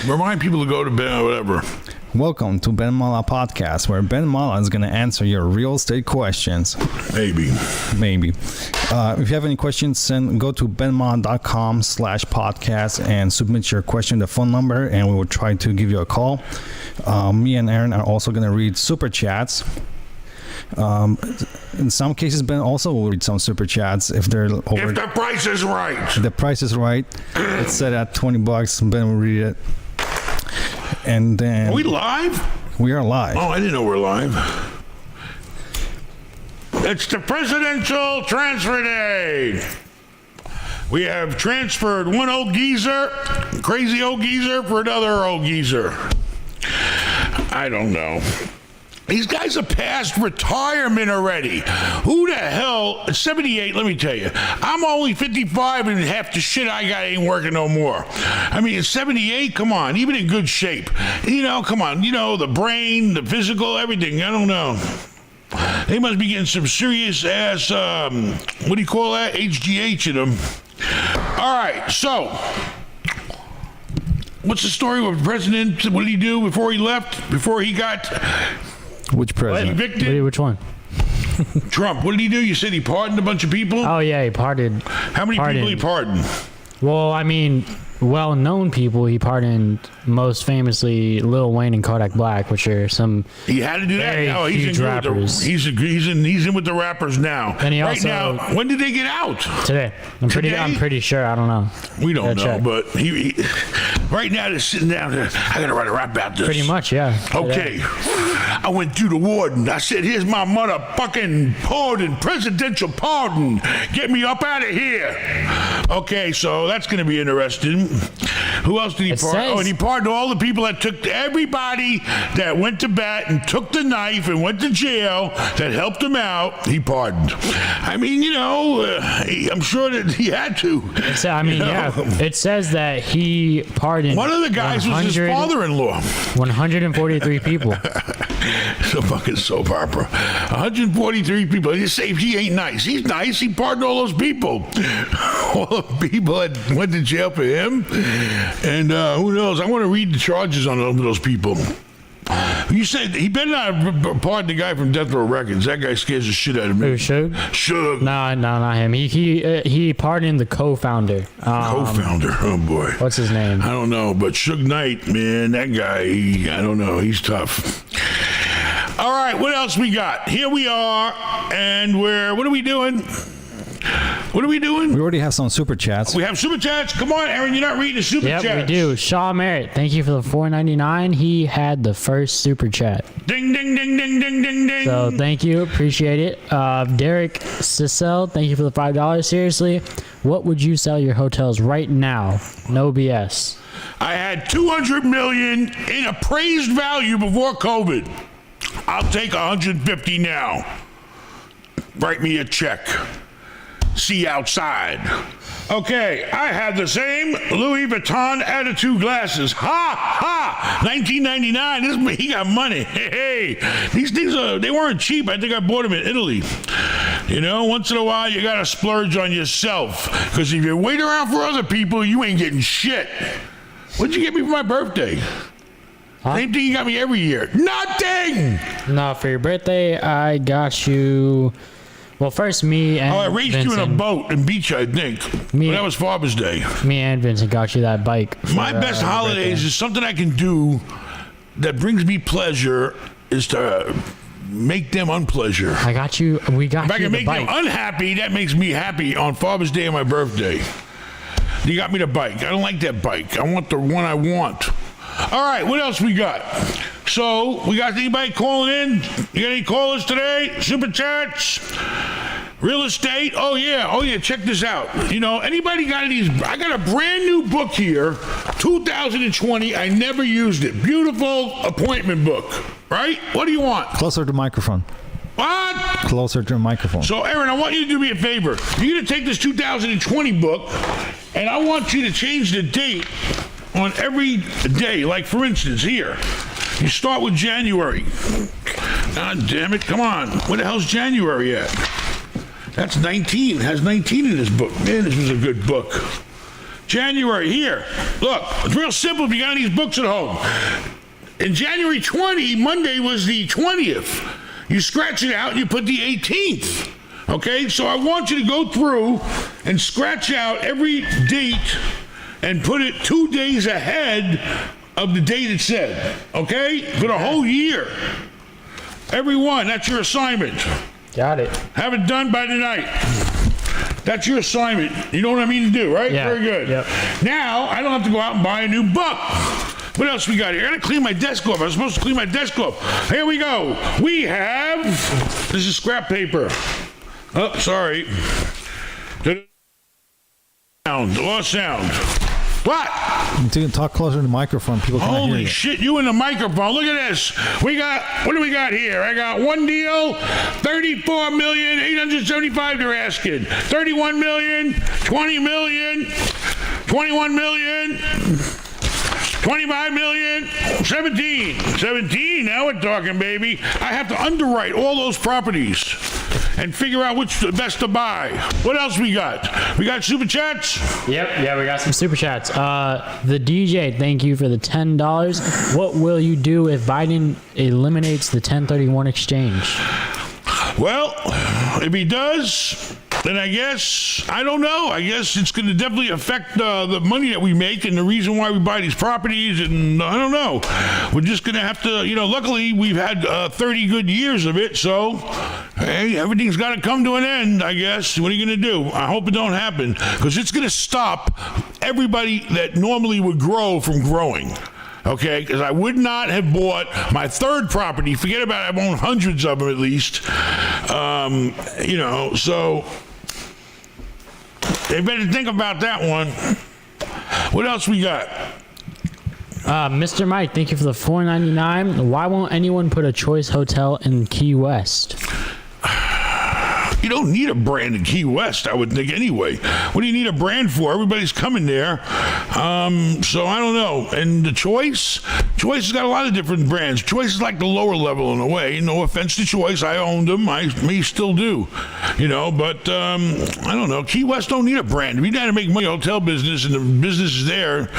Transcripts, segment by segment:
Remind people to go to Ben, whatever. Welcome to Ben Mallah Podcast, where Ben Mallah is going to answer your real estate questions. Maybe. If you have any questions, go to benmallah.com/podcast and submit your question to the phone number, and we will try to give you a call. Me and Aaron are also going to read super chats. In some cases, Ben also will read some super chats if they're over. If the price is right. If the price is right. It's set at $20. Ben will read it. And then... Are we live? We are live. Oh, I didn't know we're live. It's the presidential transfer day. We have transferred one old geezer, crazy old geezer, for another old geezer. I don't know. These guys are past retirement already. Who the hell, 78, let me tell you, I'm only 55 and half the shit I got ain't working no more. I mean, at 78, come on, even in good shape. You know, come on, you know, the brain, the physical, everything, I don't know. They must be getting some serious ass, what do you call that? HGH in them. All right, so... What's the story with the president? What did he do before he left? Before he got... Which president? Evicted? Which one? Trump. What did he do? You said he pardoned a bunch of people? Oh, yeah, he pardoned. How many people he pardoned? Well, I mean, well-known people. He pardoned most famously Lil Wayne and Kodak Black, which are some He had to do that. very No, huge rappers. He's in with the rappers now. And he right also- now, when did they get out? Today. I'm pretty sure. I don't know. We don't know, check. but he right now they're sitting down there. I gotta write a rap about this. Pretty much, yeah. Okay. I went through the warden. I said, here's my motherfucking pardon, presidential pardon. Get me up out of here. Okay, so that's going to be interesting. Who else did he pardon? Oh, and he pardoned all the people that took, everybody that went to bat and took the knife and went to jail that helped him out, he pardoned. I mean, you know, I'm sure that he had to. Yeah. It says that he pardoned one of the guys was his father-in-law. 143 people. So fucking soap opera. 143 people. You say he ain't nice. He's nice. He pardoned all those people. All the people that went to jail for him. And who knows? I want to read the charges on those people. You said he better not pardon the guy from Death Row Records. That guy scares the shit out of me. Who, Suge? Suge. No, not him. He pardoned the co-founder. Co-founder. Oh boy. What's his name? I don't know, but Suge Knight, man, that guy. I don't know. He's tough. All right, what else we got? Here we are, and what are we doing? What are we doing? We already have some super chats. We have super chats. Come on, Aaron, you're not reading the super chats. Yep, we do. Shaw Merritt, thank you for the $4.99. He had the first super chat. Ding, ding, ding, ding, ding, ding, ding. So thank you, appreciate it. Derek Sissel, thank you for the $5. Seriously, what would you sell your hotels right now? No BS. I had $200 million in appraised value before COVID. I'll take 150 now. Write me a check. See you outside. Okay, I had the same Louis Vuitton attitude glasses. Ha ha! 1999. He got money. Hey, these things they weren't cheap. I think I bought them in Italy. You know, once in a while you gotta splurge on yourself, because if you wait around for other people, you ain't getting shit. What'd you get me for my birthday? Huh? Same thing you got me every year. Nothing! No, for your birthday, I got you... Well, first, me and I raced Vincent, you in a boat in Beach, I think. That was Father's Day. Me and Vincent got you that bike. My best holidays is something I can do that brings me pleasure is to make them unpleasure. I got you. We got you the bike. If I can make them unhappy, that makes me happy on Father's Day and my birthday. You got me the bike. I don't like that bike. I want the one I want. All right, what else we got? So, we got anybody calling in? You got any callers today? Super chats? Real estate? Oh yeah, check this out. You know, anybody got any? I got a brand new book here, 2020. I never used it. Beautiful appointment book, right? What do you want? Closer to the microphone. What? Closer to the microphone. So, Aaron, I want you to do me a favor. You're going to take this 2020 book, and I want you to change the date on every day. Like, for instance, here. You start with January. God damn it. Come on. Where the hell's January at? That's 19. It has 19 in this book. Man, this was a good book. January, here. Look, it's real simple if you got these books at home. In January 20, Monday was the 20th. You scratch it out and you put the 18th. Okay, so I want you to go through and scratch out every date and put it 2 days ahead of the date it said. Okay? For the whole year. Every one, that's your assignment. Got it. Have it done by tonight. That's your assignment. You know what I mean to do, right? Yeah. Very good. Yep. Now, I don't have to go out and buy a new book. What else we got here? I gotta clean my desk off. I was supposed to clean my desk off. Here we go. We have, this is scrap paper. Oh, sorry. Lost sound. What? You can talk closer to the microphone. People can't hear Holy you. shit, you in the microphone. Look at this. We got, what do we got here? I got one deal, 34,875,000 they're asking. 31 million, 20 million, 21 million, 25 million, 17. 17, now we're talking, baby. I have to underwrite all those properties and figure out which the best to buy. What else we got? We got super chats? Yep. Yeah, we got some super chats. The DJ, thank you for the $10. What will you do if Biden eliminates the 1031 exchange? Well, if he does, then I guess, I don't know. I guess it's going to definitely affect the money that we make and the reason why we buy these properties. And I don't know. We're just going to have to, luckily we've had 30 good years of it. So, hey, everything's got to come to an end, I guess. What are you going to do? I hope it don't happen because it's going to stop everybody that normally would grow from growing. Okay, because I would not have bought my third property. Forget about it. I've owned hundreds of them at least. So they better think about that one. What else we got? Mr. Mike, thank you for the $4.99. Why won't anyone put a Choice Hotel in Key West? You don't need a brand in Key West, I would think, anyway. What do you need a brand for? Everybody's coming there. So I don't know. And the Choice has got a lot of different brands. Choice is like the lower level in a way. No offense to Choice. I owned them. I may still do. But I don't know. Key West don't need a brand. If you know how to make money in the hotel business and the business is there,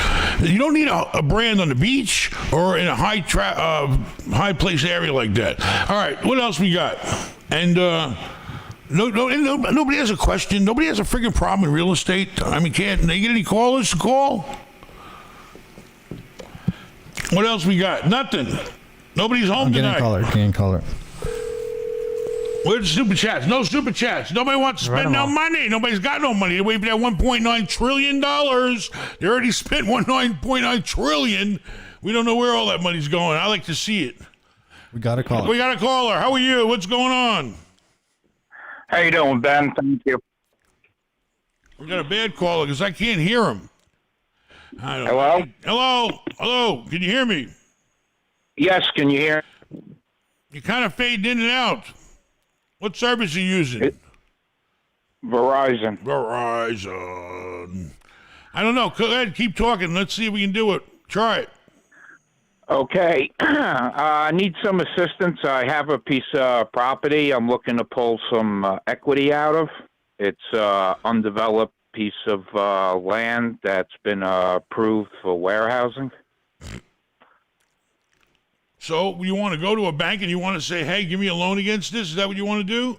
you don't need a brand on the beach or in a high place area like that. All right, what else we got? And nobody has a question. Nobody has a freaking problem in real estate. I mean, can't they get any callers to call? What else we got? Nothing. Nobody's home tonight. Getting caller. Where's the super chats? No super chats. Nobody wants to spend no money. Nobody's got no money. They're waiting for that $1.9 trillion. They already spent $1.9 trillion. We don't know where all that money's going. I like to see it. We got a caller. We got a caller. How are you? What's going on? How you doing, Ben? Thank you. We got a bad caller because I can't hear him. Hello? Hello. Can you hear me? Yes, can you hear? You kind of fade in and out. What service are you using? Verizon. I don't know. Go ahead, keep talking. Let's see if we can do it. Try it. Okay. I need some assistance. I have a piece of property I'm looking to pull some equity out of. It's an undeveloped piece of land that's been approved for warehousing. So you want to go to a bank and you want to say, hey, give me a loan against this? Is that what you want to do?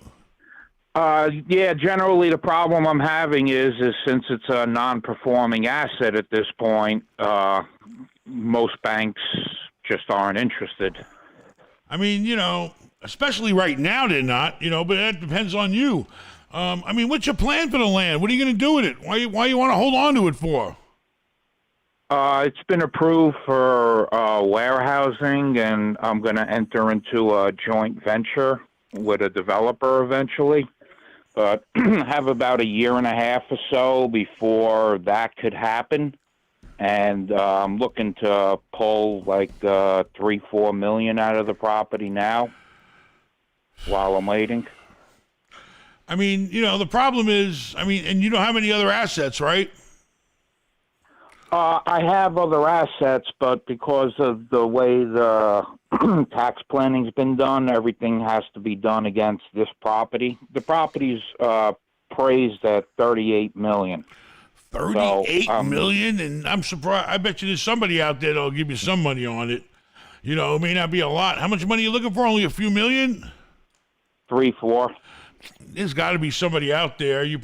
Yeah, generally the problem I'm having is since it's a non-performing asset at this point, most banks just aren't interested. I mean, especially right now they're not, but that depends on you. I mean, what's your plan for the land? What are you going to do with it? Why you want to hold on to it for? It's been approved for warehousing, and I'm going to enter into a joint venture with a developer eventually. But have about a year and a half or so before that could happen. And I'm looking to pull like $3-4 million out of the property now while I'm waiting. I mean, the problem is, and you don't have any other assets, right? I have other assets, but because of the way the tax planning's been done, everything has to be done against this property. The property's appraised at $38 million. 38 million, and I'm surprised. I bet you there's somebody out there that'll give you some money on it. You know, it may not be a lot. How much money are you looking for? Only a few million? 3, 4. There's got to be somebody out there. You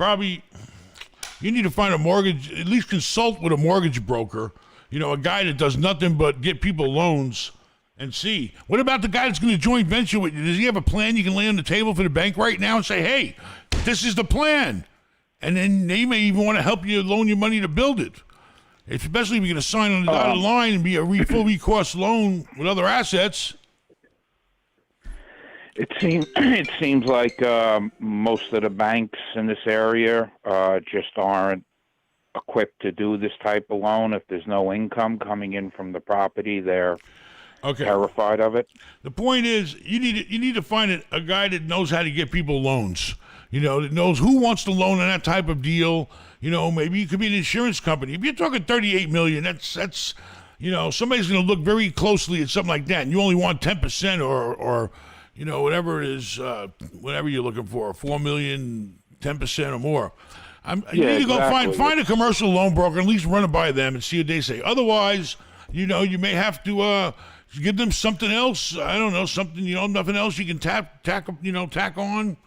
need to find a mortgage, at least consult with a mortgage broker. You know, a guy that does nothing but get people loans and see. What about the guy that's going to joint venture with you? Does he have a plan you can lay on the table for the bank right now and say, hey, this is the plan? And then they may even want to help you loan you money to build it. Especially if you're going to sign on the dotted line and be a full recourse loan with other assets. It seems like most of the banks in this area just aren't equipped to do this type of loan. If there's no income coming in from the property, they're terrified of it. The point is, you need to find a guy that knows how to get people loans. You know, that knows who wants to loan on that type of deal. You know, maybe it could be an insurance company. If you're talking 38 million, that's you know, somebody's going to look very closely at something like that, and you only want 10% or you know, whatever it is, whatever you're looking for, 4 million, 10% or more. You need to go find a commercial loan broker, at least run it by them and see what they say. Otherwise, you know, you may have to give them something else. I don't know, something, you know, nothing else you can tack on.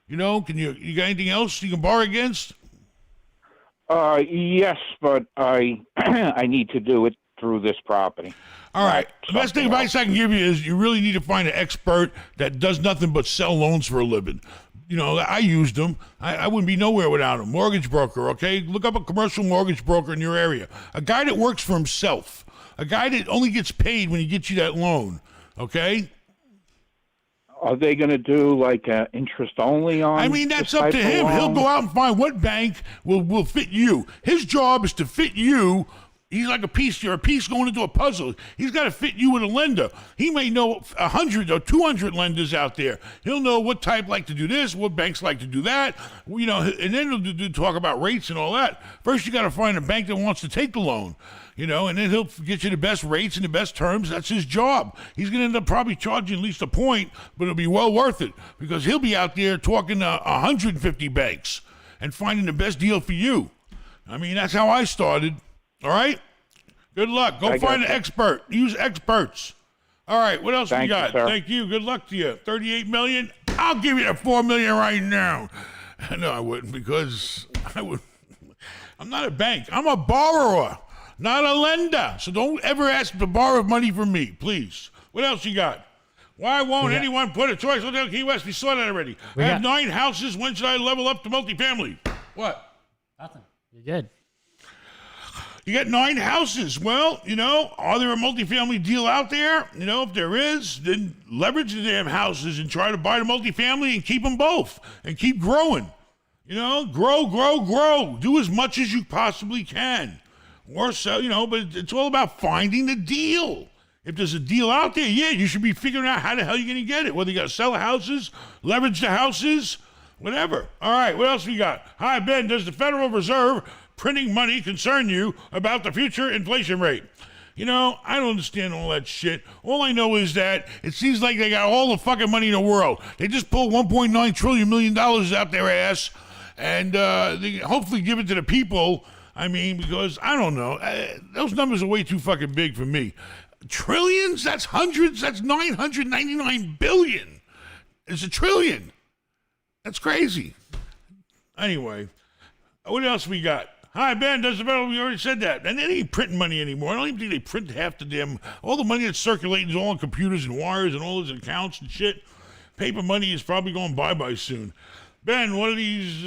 You know, you got anything else you can borrow against? Yes, but I need to do it through this property. All right. The best advice I can give you is you really need to find an expert that does nothing but sell loans for a living. You know, I used them. I wouldn't be nowhere without them. Mortgage broker, okay? Look up a commercial mortgage broker in your area. A guy that works for himself. A guy that only gets paid when he gets you that loan, okay? Are they going to do like interest only on? I mean, that's up to him. He'll go out and find what bank will fit you. His job is to fit you. He's like a piece. You're a piece going into a puzzle. He's got to fit you with a lender. He may know 100 or 200 lenders out there. He'll know what type like to do this, what banks like to do that. You know, and then he'll talk about rates and all that. First, you got to find a bank that wants to take the loan. You know, and then he'll get you the best rates and the best terms. That's his job. He's going to end up probably charging at least a point, but it'll be well worth it because he'll be out there talking to 150 banks and finding the best deal for you. I mean, that's how I started. All right? Good luck. Go find an expert. Use experts. All right. What else we got? Thank you. Good luck to you. 38 million. I'll give you the 4 million right now. No, I wouldn't because I'm not a bank. I'm a borrower, not a lender. So don't ever ask to borrow money from me, please. What else you got? Why won't anyone put a choice hotel Key West? We saw that already. I have 9 houses. When should I level up to multifamily? What? Nothing. You're good. You got 9 houses. Well, you know, are there a multifamily deal out there? You know, if there is, then leverage the damn houses and try to buy the multifamily and keep them both and keep growing. You know, grow. Do as much as you possibly can. Or so, you know, but it's all about finding the deal. If there's a deal out there, yeah, you should be figuring out how the hell you're going to get it. Whether you got to sell the houses, leverage the houses, whatever. All right, what else we got? Hi, Ben, does the Federal Reserve printing money concern you about the future inflation rate? You know, I don't understand all that shit. All I know is that it seems like they got all the fucking money in the world. They just pulled $1.9 trillion out their ass, and they hopefully give it to the people. I mean, because I don't know. Those numbers are way too fucking big for me. Trillions? That's hundreds. That's 999 billion. It's a trillion. That's crazy. Anyway, what else we got? Hi, Ben, does the Federal, we already said that. And they ain't printing money anymore. I don't even think they print half the damn, all the money that's circulating is all on computers and wires and all those accounts and shit. Paper money is probably going bye-bye soon. Ben, one of these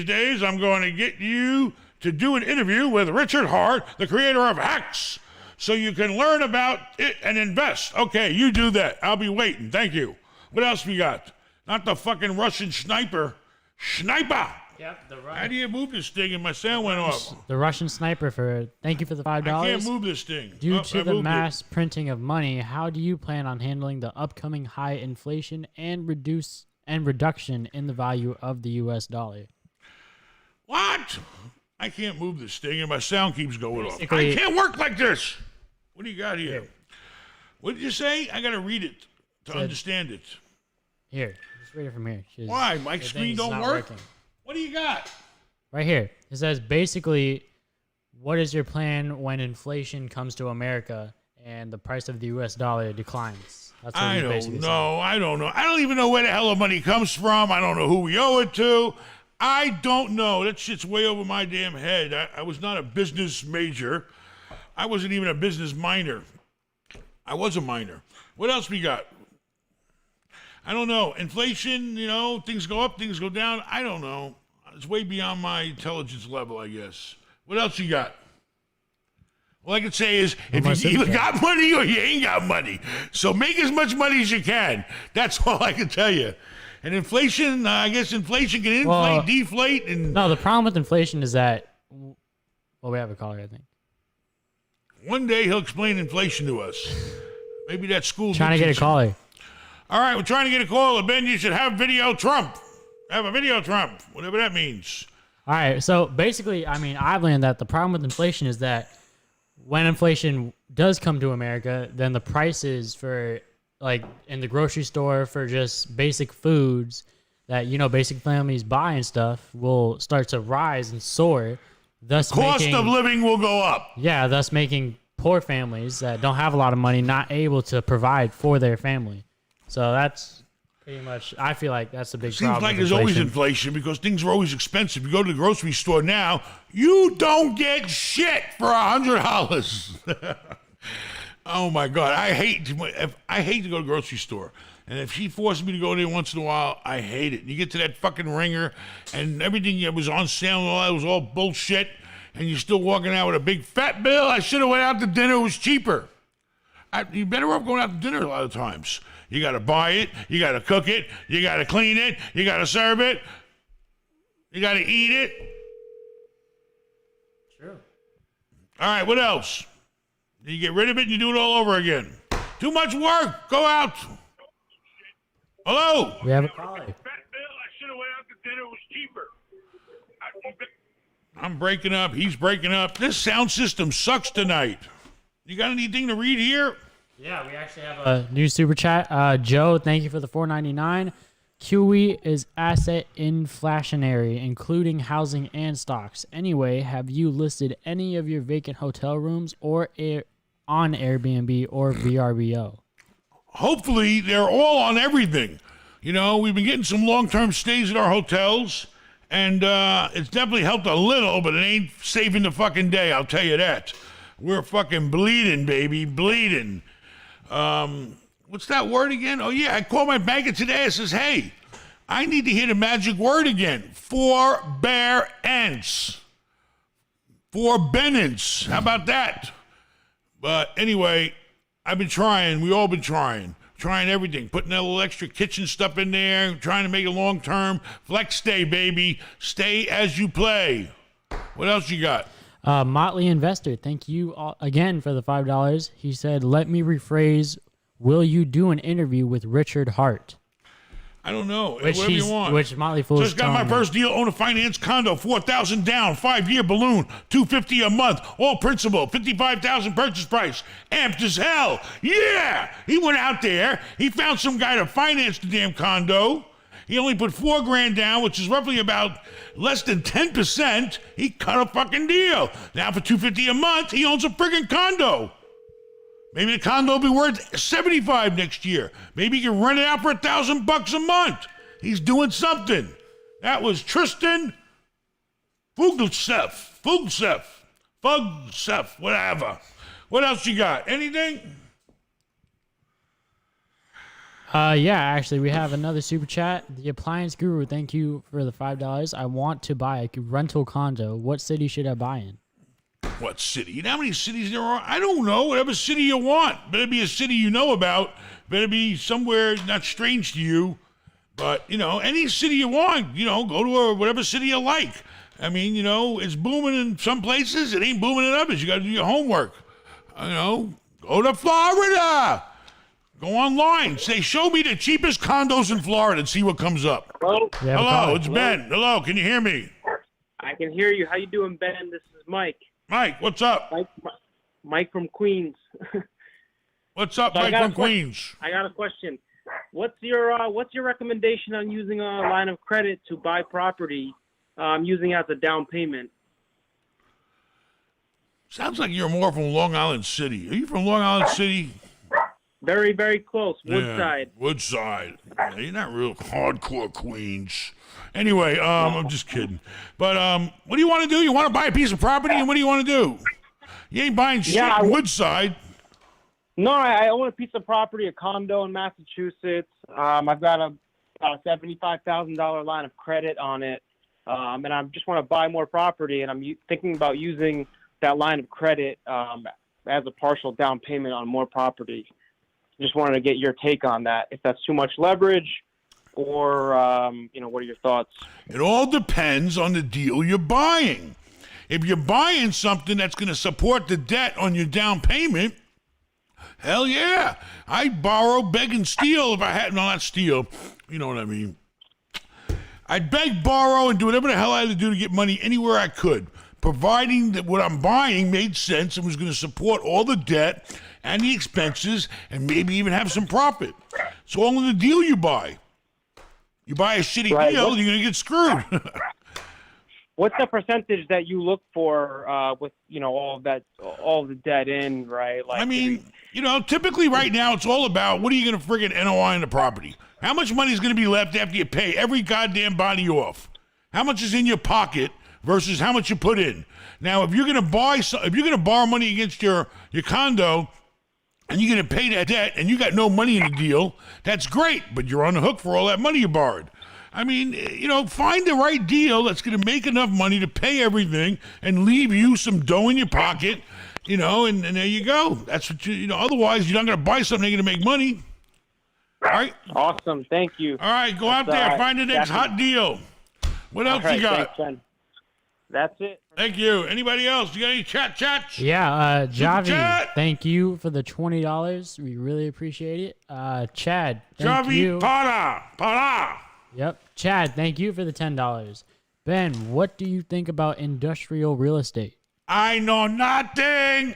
days, I'm going to get you to do an interview with Richard Hart, the creator of Hacks, so you can learn about it and invest. Okay, you do that. I'll be waiting. Thank you. What else we got? Not the fucking Russian sniper. Sniper! Yep, How do you move this thing? And my sound went off. The Russian sniper thank you for the $5. I can't move this thing. Due to the mass printing of money, how do you plan on handling the upcoming high inflation and reduction in the value of the U.S. dollar? What? I can't move this thing, and my sound keeps going off. I Basically- can't work like this. What do you got here? What did you say? I got to read it to understand it. Here, just read it from here. Why? My screen don't work? Working. What do you got? Right here. It says basically, what is your plan when inflation comes to America and the price of the U.S. dollar declines? That's what I he's don't basically saying. know. I don't know. I don't even know where the hell the money comes from. I don't know who we owe it to. I don't know. That shit's way over my damn head. I was not a business major. I wasn't even a business minor. I was a minor. What else we got? I don't know. Inflation, you know, things go up, things go down. I don't know. It's way beyond my intelligence level, I guess. What else you got? All I can say is, if you either got money or you ain't got money. So make as much money as you can. That's all I can tell you. And inflation, I guess inflation can inflate, deflate, and... No, the problem with inflation is that... Well, we have a caller, I think. One day he'll explain inflation to us. Maybe that school... Trying to get a caller. All right, we're trying to get a caller. Ben, you should have video Trump. Have a video Trump, whatever that means. All right, so basically, I mean, I've learned that the problem with inflation is that when inflation does come to America, then the prices for, like, in the grocery store for just basic foods that, you know, basic families buy and stuff will start to rise and soar, thus Cost of living will go up. Yeah, thus making poor families that don't have a lot of money not able to provide for their family. So that's pretty much, I feel like that's a big problem. Seems like there's always inflation because things are always expensive. You go to the grocery store now, you don't get shit for $100. Oh my God, I hate to go to the grocery store. And if she forces me to go there once in a while, I hate it. You get to that fucking ringer and everything that was on sale and all that was all bullshit, and you're still walking out with a big fat bill. I should have went out to dinner. It was cheaper. You're better off going out to dinner a lot of times. You got to buy it. You got to cook it. You got to clean it. You got to serve it. You got to eat it. True. All right, what else? You get rid of it and you do it all over again. Too much work. Go out. Hello? We have a caller. Fat bill. I should have went out to dinner. It was cheaper. I'm breaking up. He's breaking up. This sound system sucks tonight. You got anything to read here? Yeah, we actually have a new super chat. Joe, thank you for the $4.99. QE is asset inflationary, including housing and stocks. Anyway, have you listed any of your vacant hotel rooms or on Airbnb or VRBO? Hopefully, they're all on everything. You know, we've been getting some long-term stays at our hotels, and it's definitely helped a little, but it ain't saving the fucking day, I'll tell you that. We're fucking bleeding, baby, bleeding. What's that word again? Oh, yeah, I called my banker today. I says, hey, I need to hear the magic word again. Forbearance. Forbearance. How about that? But anyway, I've been trying. We all been trying. Trying everything. Putting a little extra kitchen stuff in there. Trying to make it long-term. Flex stay, baby. Stay as you play. What else you got? Motley Investor, thank you again for the $5. He said, let me rephrase, will you do an interview with Richard Hart? I don't know. Whatever you want. Which Motley Fool Just got my first deal, own a finance condo, $4,000 down, 5-year balloon, $250 a month, all principal, $55,000 purchase price, amped as hell. Yeah! He went out there, he found some guy to finance the damn condo. He only put $4,000 down, which is roughly about less than 10%. He cut a fucking deal. Now for $250 a month, he owns a friggin' condo. Maybe the condo will be worth $75 next year. Maybe he can rent it out for $1,000 a month. He's doing something. That was Tristan Fugsef, whatever. What else you got? Anything? Yeah, actually, we have another super chat. The Appliance Guru, thank you for the $5. I want to buy a rental condo. What city should I buy in? What city? You know how many cities there are? I don't know. Whatever city you want. Better be a city you know about. Better be somewhere not strange to you. But, you know, any city you want, you know, go to whatever city you like. I mean, you know, it's booming in some places. It ain't booming in others. You got to do your homework. You know, go to Florida. Go online. Say, show me the cheapest condos in Florida and see what comes up. Hello? Hello, it's Ben. Hello, can you hear me? I can hear you. How you doing, Ben? This is Mike. Mike, what's up? Mike from Queens. What's up, Mike from Queens? I got a question. What's your recommendation on using a line of credit to buy property, using as a down payment? Sounds like you're more from Long Island City. Are you from Long Island City? Very, very close. Woodside. Yeah, Woodside. Yeah, you're not real hardcore Queens. Anyway, I'm just kidding. But what do you want to do? You want to buy a piece of property, and what do you want to do? You ain't buying shit in Woodside. No, I own a piece of property, a condo in Massachusetts. I've got about a $75,000 line of credit on it, and I just want to buy more property, and I'm thinking about using that line of credit as a partial down payment on more property. Just wanted to get your take on that. If that's too much leverage, or what are your thoughts? It all depends on the deal you're buying. If you're buying something that's going to support the debt on your down payment, hell yeah. I'd borrow, beg, and steal if I had, no, not steal. You know what I mean. I'd beg, borrow, and do whatever the hell I had to do to get money anywhere I could, providing that what I'm buying made sense and was going to support all the debt and the expenses and maybe even have some profit. It's all in the deal you buy. You buy a shitty deal, you're going to get screwed. What's the percentage that you look for with all the debt in, right? Like, I mean, typically right now it's all about what are you going to friggin' NOI in the property? How much money is going to be left after you pay every goddamn body off? How much is in your pocket versus how much you put in? Now, if you're going to borrow money against your condo and you're going to pay that debt and you got no money in the deal, that's great, but you're on the hook for all that money you borrowed. I mean, find the right deal that's going to make enough money to pay everything and leave you some dough in your pocket, and there you go. That's what otherwise you're not going to buy something you're going to make money. All right? Awesome. Thank you. All right, go out there, find the next hot deal. What else you got? Thanks, Ben. That's it. Thank you. Anybody else? You got any chats? Yeah, Javi, chat. thank you for the $20. We really appreciate it. Chad, thank you. Javi Para. Yep. Chad, thank you for the $10. Ben, what do you think about industrial real estate? I know nothing.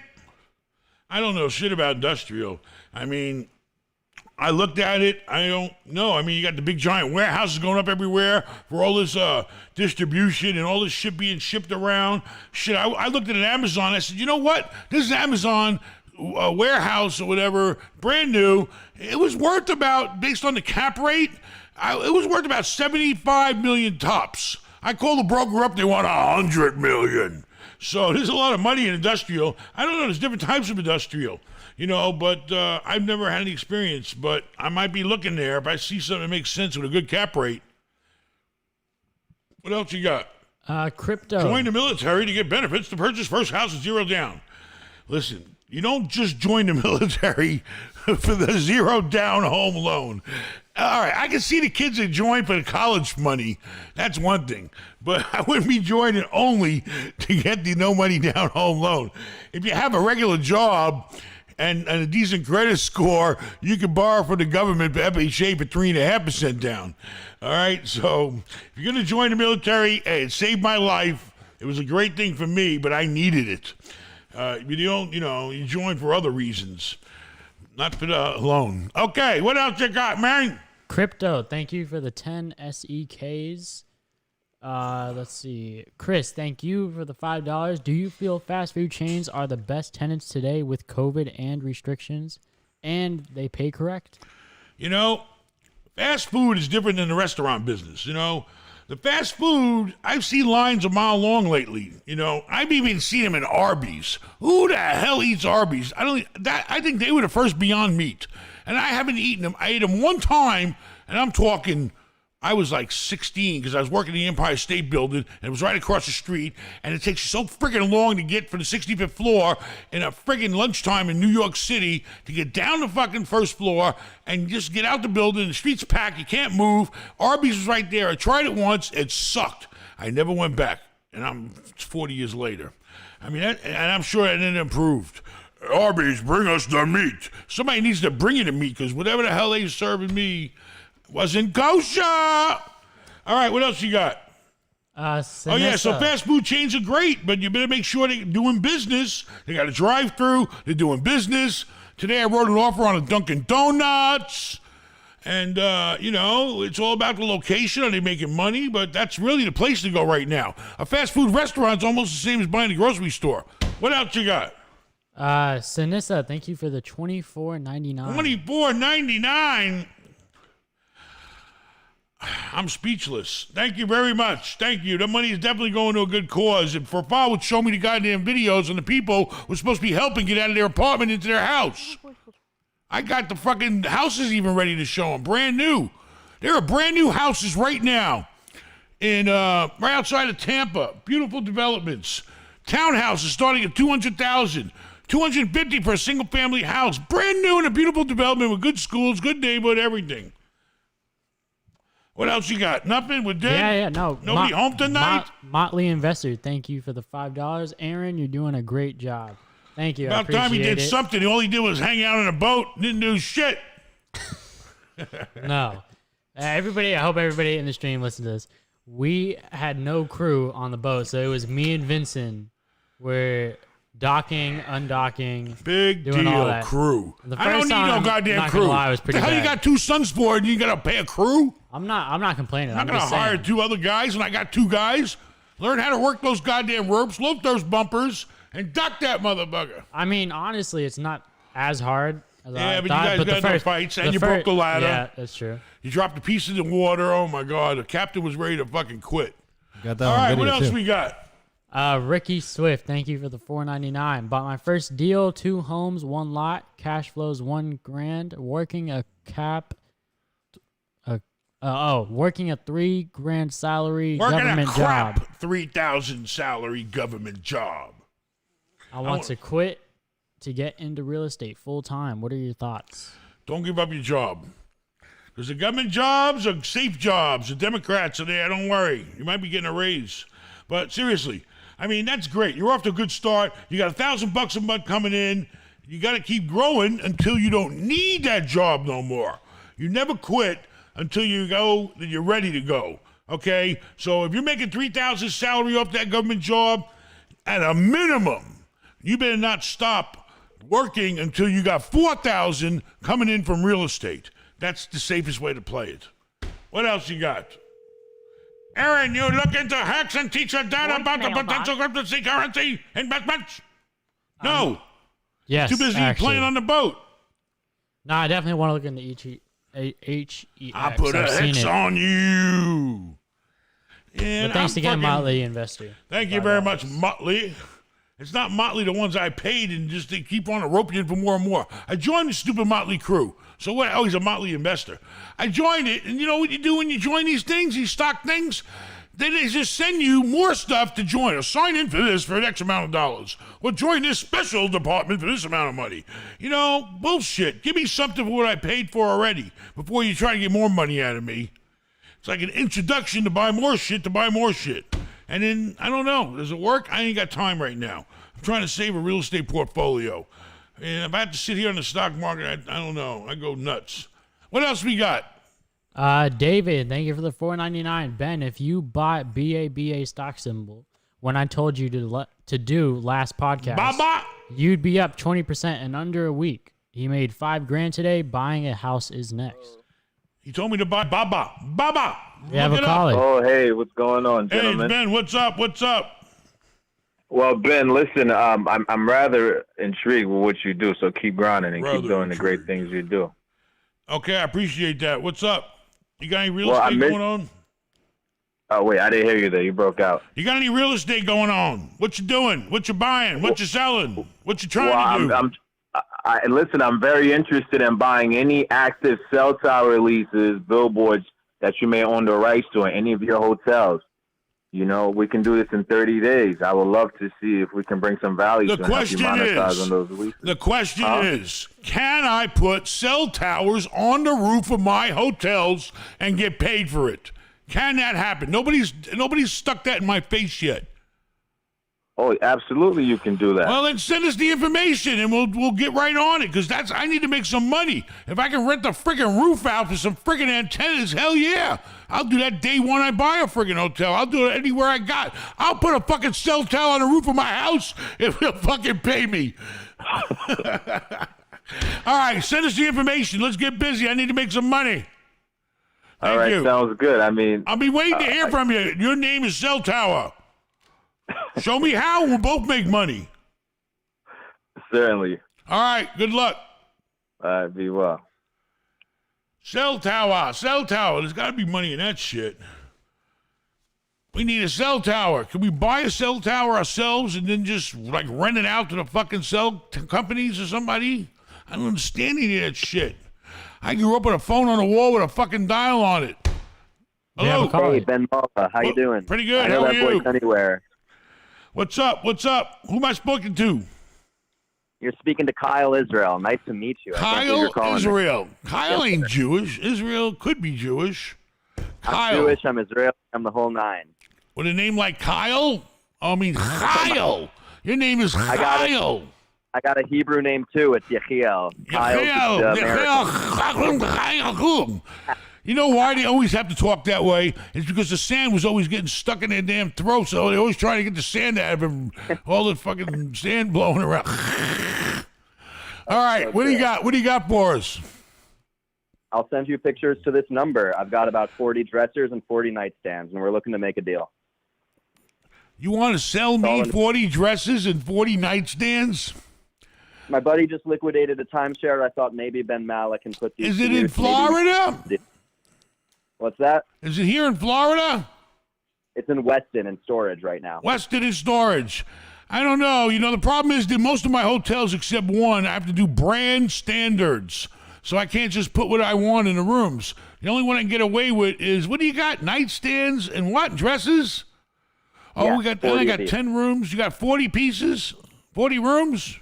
I don't know shit about industrial. I mean, I looked at it. I don't know. I mean, you got the big giant warehouses going up everywhere for all this distribution and all this shit being shipped around. Shit, I looked at an Amazon. I said, you know what? This is Amazon warehouse or whatever, brand new. It was worth about, based on the cap rate, it was worth about 75 million tops. I called the broker up. They want 100 million. So there's a lot of money in industrial. I don't know. There's different types of industrial. But I've never had any experience, but I might be looking there if I see something that makes sense with a good cap rate. What else you got? Crypto. Join the military to get benefits to purchase first house at zero down. Listen, you don't just join the military for the zero down home loan. All right, I can see the kids that join for the college money. That's one thing. But I wouldn't be joining only to get the no money down home loan. If you have a regular job and a decent credit score, you can borrow from the government FHA for 3.5% down. All right, so if you're going to join the military, hey, it saved my life. It was a great thing for me, but I needed it. You join for other reasons, not for the loan. Okay, what else you got, man? Crypto, thank you for the 10 SEKs. Let's see. Chris, thank you for the $5. Do you feel fast food chains are the best tenants today with COVID and restrictions, and they pay correct? Fast food is different than the restaurant business. The fast food, I've seen lines a mile long lately. I've even seen them in Arby's. Who the hell eats Arby's? I think they were the first Beyond Meat. And I haven't eaten them. I ate them one time, and I'm talking, I was like 16 because I was working in the Empire State Building, and it was right across the street, and it takes you so freaking long to get from the 65th floor in a freaking lunchtime in New York City to get down the fucking first floor and just get out the building. The street's packed. You can't move. Arby's was right there. I tried it once. It sucked. I never went back, and I'm 40 years later. I mean, and I'm sure it didn't improve. Arby's, bring us the meat. Somebody needs to bring you the meat because whatever the hell they serving me wasn't kosher. All right, what else you got? So fast food chains are great, but you better make sure they're doing business. They got a drive-through. They're doing business. Today I wrote an offer on a Dunkin' Donuts. And, it's all about the location. Are they making money? But that's really the place to go right now. A fast food restaurant's almost the same as buying a grocery store. What else you got? Sinissa, thank you for the $24.99. $24.99. I'm speechless. Thank you very much. Thank you. The money is definitely going to a good cause. And for Paul would show me the goddamn videos and the people who were supposed to be helping get out of their apartment into their house. I got the fucking houses even ready to show them. Brand new. There are brand new houses right now in right outside of Tampa. Beautiful developments. Townhouses starting at $200,000. $250,000 for a single family house. Brand new in a beautiful development with good schools, good neighborhood, everything. What else you got? Nothing? We're dead? Yeah, no. Nobody home tonight? Motley Investor, thank you for the $5. Aaron, you're doing a great job. Thank you. About time he did something. All he did was hang out on a boat, didn't do shit. No. Everybody, I hope everybody in the stream listens to this. We had no crew on the boat, so it was me and Vincent. We're docking, undocking, Big doing all deal, that. crew. The I don't first need no time, goddamn not crew. gonna lie, was The pretty hell you bad. got 2 sons for and you got to pay a crew? I'm not complaining. I'm not going to hire 2 other guys when I got 2 guys. Learn how to work those goddamn ropes, loop those bumpers, and duck that motherfucker. I mean, honestly, it's not as hard as Yeah, I but thought. you guys got no fights, and you broke the ladder. Yeah, that's true. You dropped a piece in the water. Oh, my God. The captain was ready to fucking quit. Got that All on right, video what else too. we got? Ricky Swift, thank you for the $4.99. Bought my first deal, 2 homes, 1 lot, cash flows $1,000, working a cap. Working a $3,000 salary Working government a crap job. 3,000 salary government job. I want to quit to get into real estate full time. What are your thoughts? Don't give up your job. Because the government jobs are safe jobs. The Democrats are there. Don't worry. You might be getting a raise. But seriously, I mean, that's great. You're off to a good start. You got $1,000 a month coming in. You got to keep growing until you don't need that job no more. You never quit until you go, that you're ready to go. Okay? So if you're making $3,000 salary off that government job, at a minimum, you better not stop working until you got $4,000 coming in from real estate. That's the safest way to play it. What else you got? Aaron, you looking to hacks and teach a data about the potential cryptocurrency investments? No. Yes. Too busy actually. playing on the boat. No, I definitely want to look into HEX. I put a I've seen hex it. on you. And But thanks I'm again, fucking- Motley Investor. Thank you very much, Motley. It's not Motley the ones I paid and just they keep on roping you in for more and more. I joined the stupid Motley crew. So what? Oh, he's a Motley investor. I joined it, and you know what you do when you join these things, these stock things? Then they just send you more stuff to join. Or sign in for this for an X amount of dollars. Or join this special department for this amount of money. You know, bullshit. Give me something for what I paid for already before you try to get more money out of me. It's like an introduction to buy more shit. And then, I don't know. Does it work? I ain't got time right now. I'm trying to save a real estate portfolio. And if I have to sit here in the stock market, I don't know. I go nuts. What else we got? David, thank you for the $4.99. Ben, if you bought BABA stock symbol when I told you to do last podcast, Baba! you'd be up 20% in under a week. He made $5,000 today. Buying a house is next. He told me to buy Baba. Baba! We have Look a it up. caller. Oh, hey, what's going on, Hey, gentlemen? Ben, what's up? What's up? Well, Ben, listen, I'm rather intrigued with what you do, so keep grinding and Rather keep doing the great intrigued. things you do. Okay, I appreciate that. What's up? You got any real Well, I estate missed- going on? Oh, wait, I didn't hear you there. You broke out. You got any real estate going on? What you doing? What you buying? What you selling? What you trying to do? Listen, I'm very interested in buying any active cell tower leases, billboards that you may own the rights to in any of your hotels. You know, we can do this in 30 days. I would love to see if we can bring some value The to help you question monetize is- on those leases. The question is, can I put cell towers on the roof of my hotels and get paid for it? Can that happen? Nobody's stuck that in my face yet. Oh, absolutely, you can do that. Well, then send us the information and we'll get right on it because I need to make some money. If I can rent the freaking roof out for some freaking antennas, hell yeah. I'll do that day one I buy a freaking hotel. I'll do it anywhere I got. I'll put a fucking cell tower on the roof of my house if they'll fucking pay me. All right, send us the information. Let's get busy. I need to make some money. Thank All right, you. sounds good. I mean, I'll be waiting to hear from you. Your name is Cell Tower. Show me how. We'll both make money. Certainly. All right, good luck. Be well. Cell tower. There's got to be money in that shit. We need a cell tower. Can we buy a cell tower ourselves and then just like rent it out to the fucking companies or somebody? I don't understand any of that shit. I grew up with a phone on the wall with a fucking dial on it. Hello. call. Hey, Ben Mallah, how you doing? Pretty good. I know How are that you? voice anywhere. What's up? Who am I speaking to? You're speaking to Kyle Israel. Nice to meet you. I can't believe you're Kyle calling me. Israel. Kyle ain't Jewish. Israel could be Jewish. I'm Kyle. Jewish. I'm Israeli. I'm the whole nine. With a name like Kyle? I mean, Kyle. Your name is got it. Kyle. I got a Hebrew name too. It's Yechiel. Kyle's American. You know why they always have to talk that way? It's because the sand was always getting stuck in their damn throat, so they always try to get the sand out of them. All the fucking sand blowing around. All right, what do you got? What do you got for us? I'll send you pictures to this number. I've got about 40 dressers and 40 nightstands, and we're looking to make a deal. You want to sell me 40 dresses and 40 nightstands? My buddy just liquidated a timeshare. I thought maybe Ben Mallah can put these. Is it to in use. Florida? What's that? Is it here in Florida? It's in Weston in storage right now. Weston in storage. I don't know. You know, the problem is that most of my hotels, except one, I have to do brand standards. So I can't just put what I want in the rooms. The only one I can get away with is, what do you got? Nightstands and what? Dresses? Oh, Yeah, we got, 40 I got pieces. 10 rooms. You got 40 pieces? 40 rooms?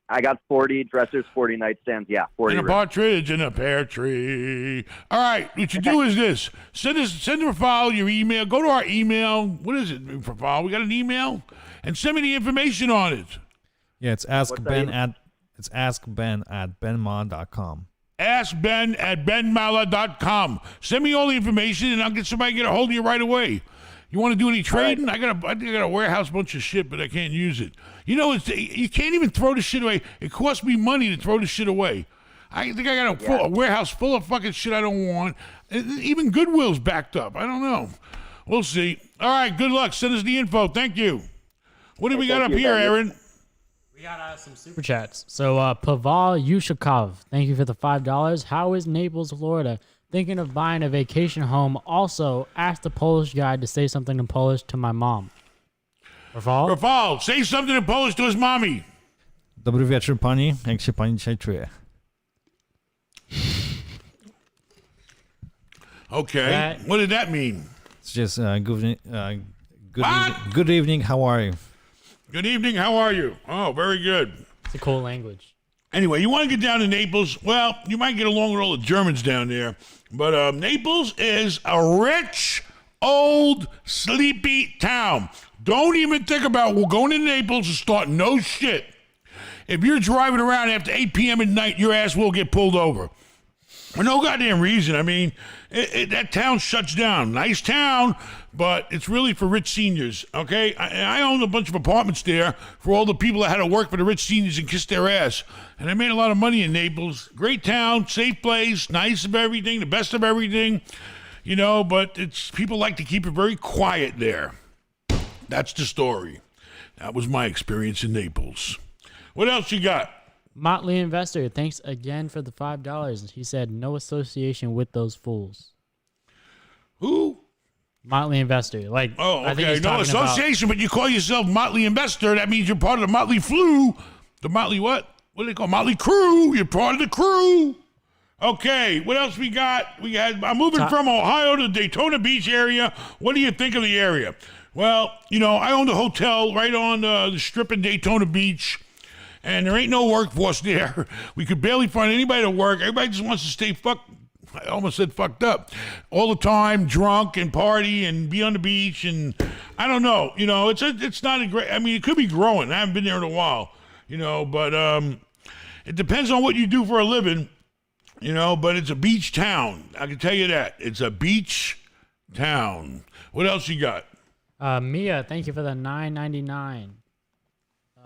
I got 40 dressers, 40 nightstands. Yeah, 40. And a rooms. partridge in a pear tree. All right, what you do is this. Send a file, your email. Go to our email. What is it for file? We got an email? And send me the information on it. Yeah, it's askben at benmallah.com. AskBen@benmallah.com. Send me all the information, and I'll get somebody to get a hold of you right away. You want to do any trading? I think I got a warehouse bunch of shit, but I can't use it. You know, you can't even throw the shit away. It costs me money to throw the shit away. I think I got a warehouse full of fucking shit I don't want. Even Goodwill's backed up. I don't know. We'll see. All right, good luck. Send us the info. Thank you. What do we got up here, Aaron? We got some super chats. So Paval Yushakov, thank you for the $5. How is Naples, Florida? Thinking of buying a vacation home. Also, ask the Polish guy to say something in Polish to my mom. Paval? Rafal, say something in Polish to his mommy. Dobry wieczór pani. Jak się pani dzisiaj czuje? Okay. What did that mean? It's just good evening. How are you? Good evening. How are you? Oh, very good. It's a cool language. Anyway, you want to get down to Naples? Well, you might get along with all the Germans down there. But Naples is a rich, old, sleepy town. Don't even think about going to Naples and start no shit. If you're driving around after 8 p.m. at night, your ass will get pulled over. For no goddamn reason. I mean, that town shuts down. Nice town, but it's really for rich seniors, okay? I owned a bunch of apartments there for all the people that had to work for the rich seniors and kiss their ass. And I made a lot of money in Naples. Great town, safe place, nice of everything, the best of everything, you know, but people like to keep it very quiet there. That's the story. That was my experience in Naples. What else you got? Motley Investor, thanks again for the $5. He said no association with those fools. Who? Motley Investor. Like, Oh, I think okay. he's No talking association, but you call yourself Motley Investor. That means you're part of the Motley Flu. The Motley what? What do they call Motley Crew? You're part of the crew. Okay, what else we got? I'm moving from Ohio to the Daytona Beach area. What do you think of the area? Well, you know, I owned a hotel right on the strip in Daytona Beach. And there ain't no workforce there. We could barely find anybody to work. Everybody just wants to stay I almost said fucked up. All the time, drunk and party and be on the beach. And I don't know. You know, it's not a great, I mean, it could be growing. I haven't been there in a while, you know, but it depends on what you do for a living, you know, but it's a beach town. I can tell you that. It's a beach town. What else you got? Mia, thank you for the $9.99.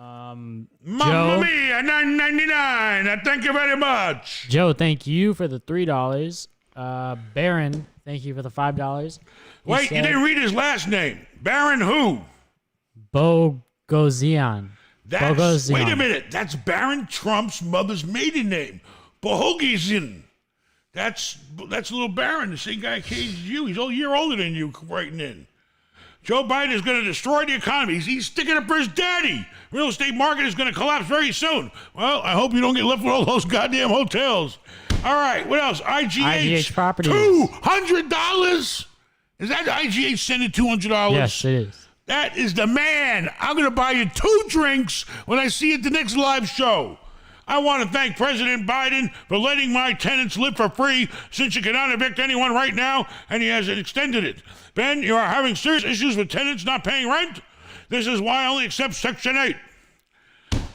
Mamma Joe, mia, $9.99. Thank you very much. Joe, thank you for the $3. Baron, thank you for the $5. Wait, you didn't read his last name. Baron who? Bogozian. Bogosian. Wait a minute. That's Baron Trump's mother's maiden name. Bogosian. That's little Baron, the same guy caged you. He's a year older than you writing in. Joe Biden is going to destroy the economy. He's sticking up for his daddy. Real estate market is going to collapse very soon. Well, I hope you don't get left with all those goddamn hotels. All right, what else? IGH Properties. $200? Is that IGH sending $200? Yes, it is. That is the man. I'm going to buy you 2 drinks when I see you at the next live show. I want to thank President Biden for letting my tenants live for free since you cannot evict anyone right now, and he has extended it. Ben, you are having serious issues with tenants not paying rent? This is why I only accept Section 8.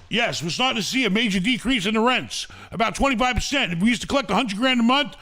Yes, we're starting to see a major decrease in the rents, about 25%. If we used to collect $100,000 a month,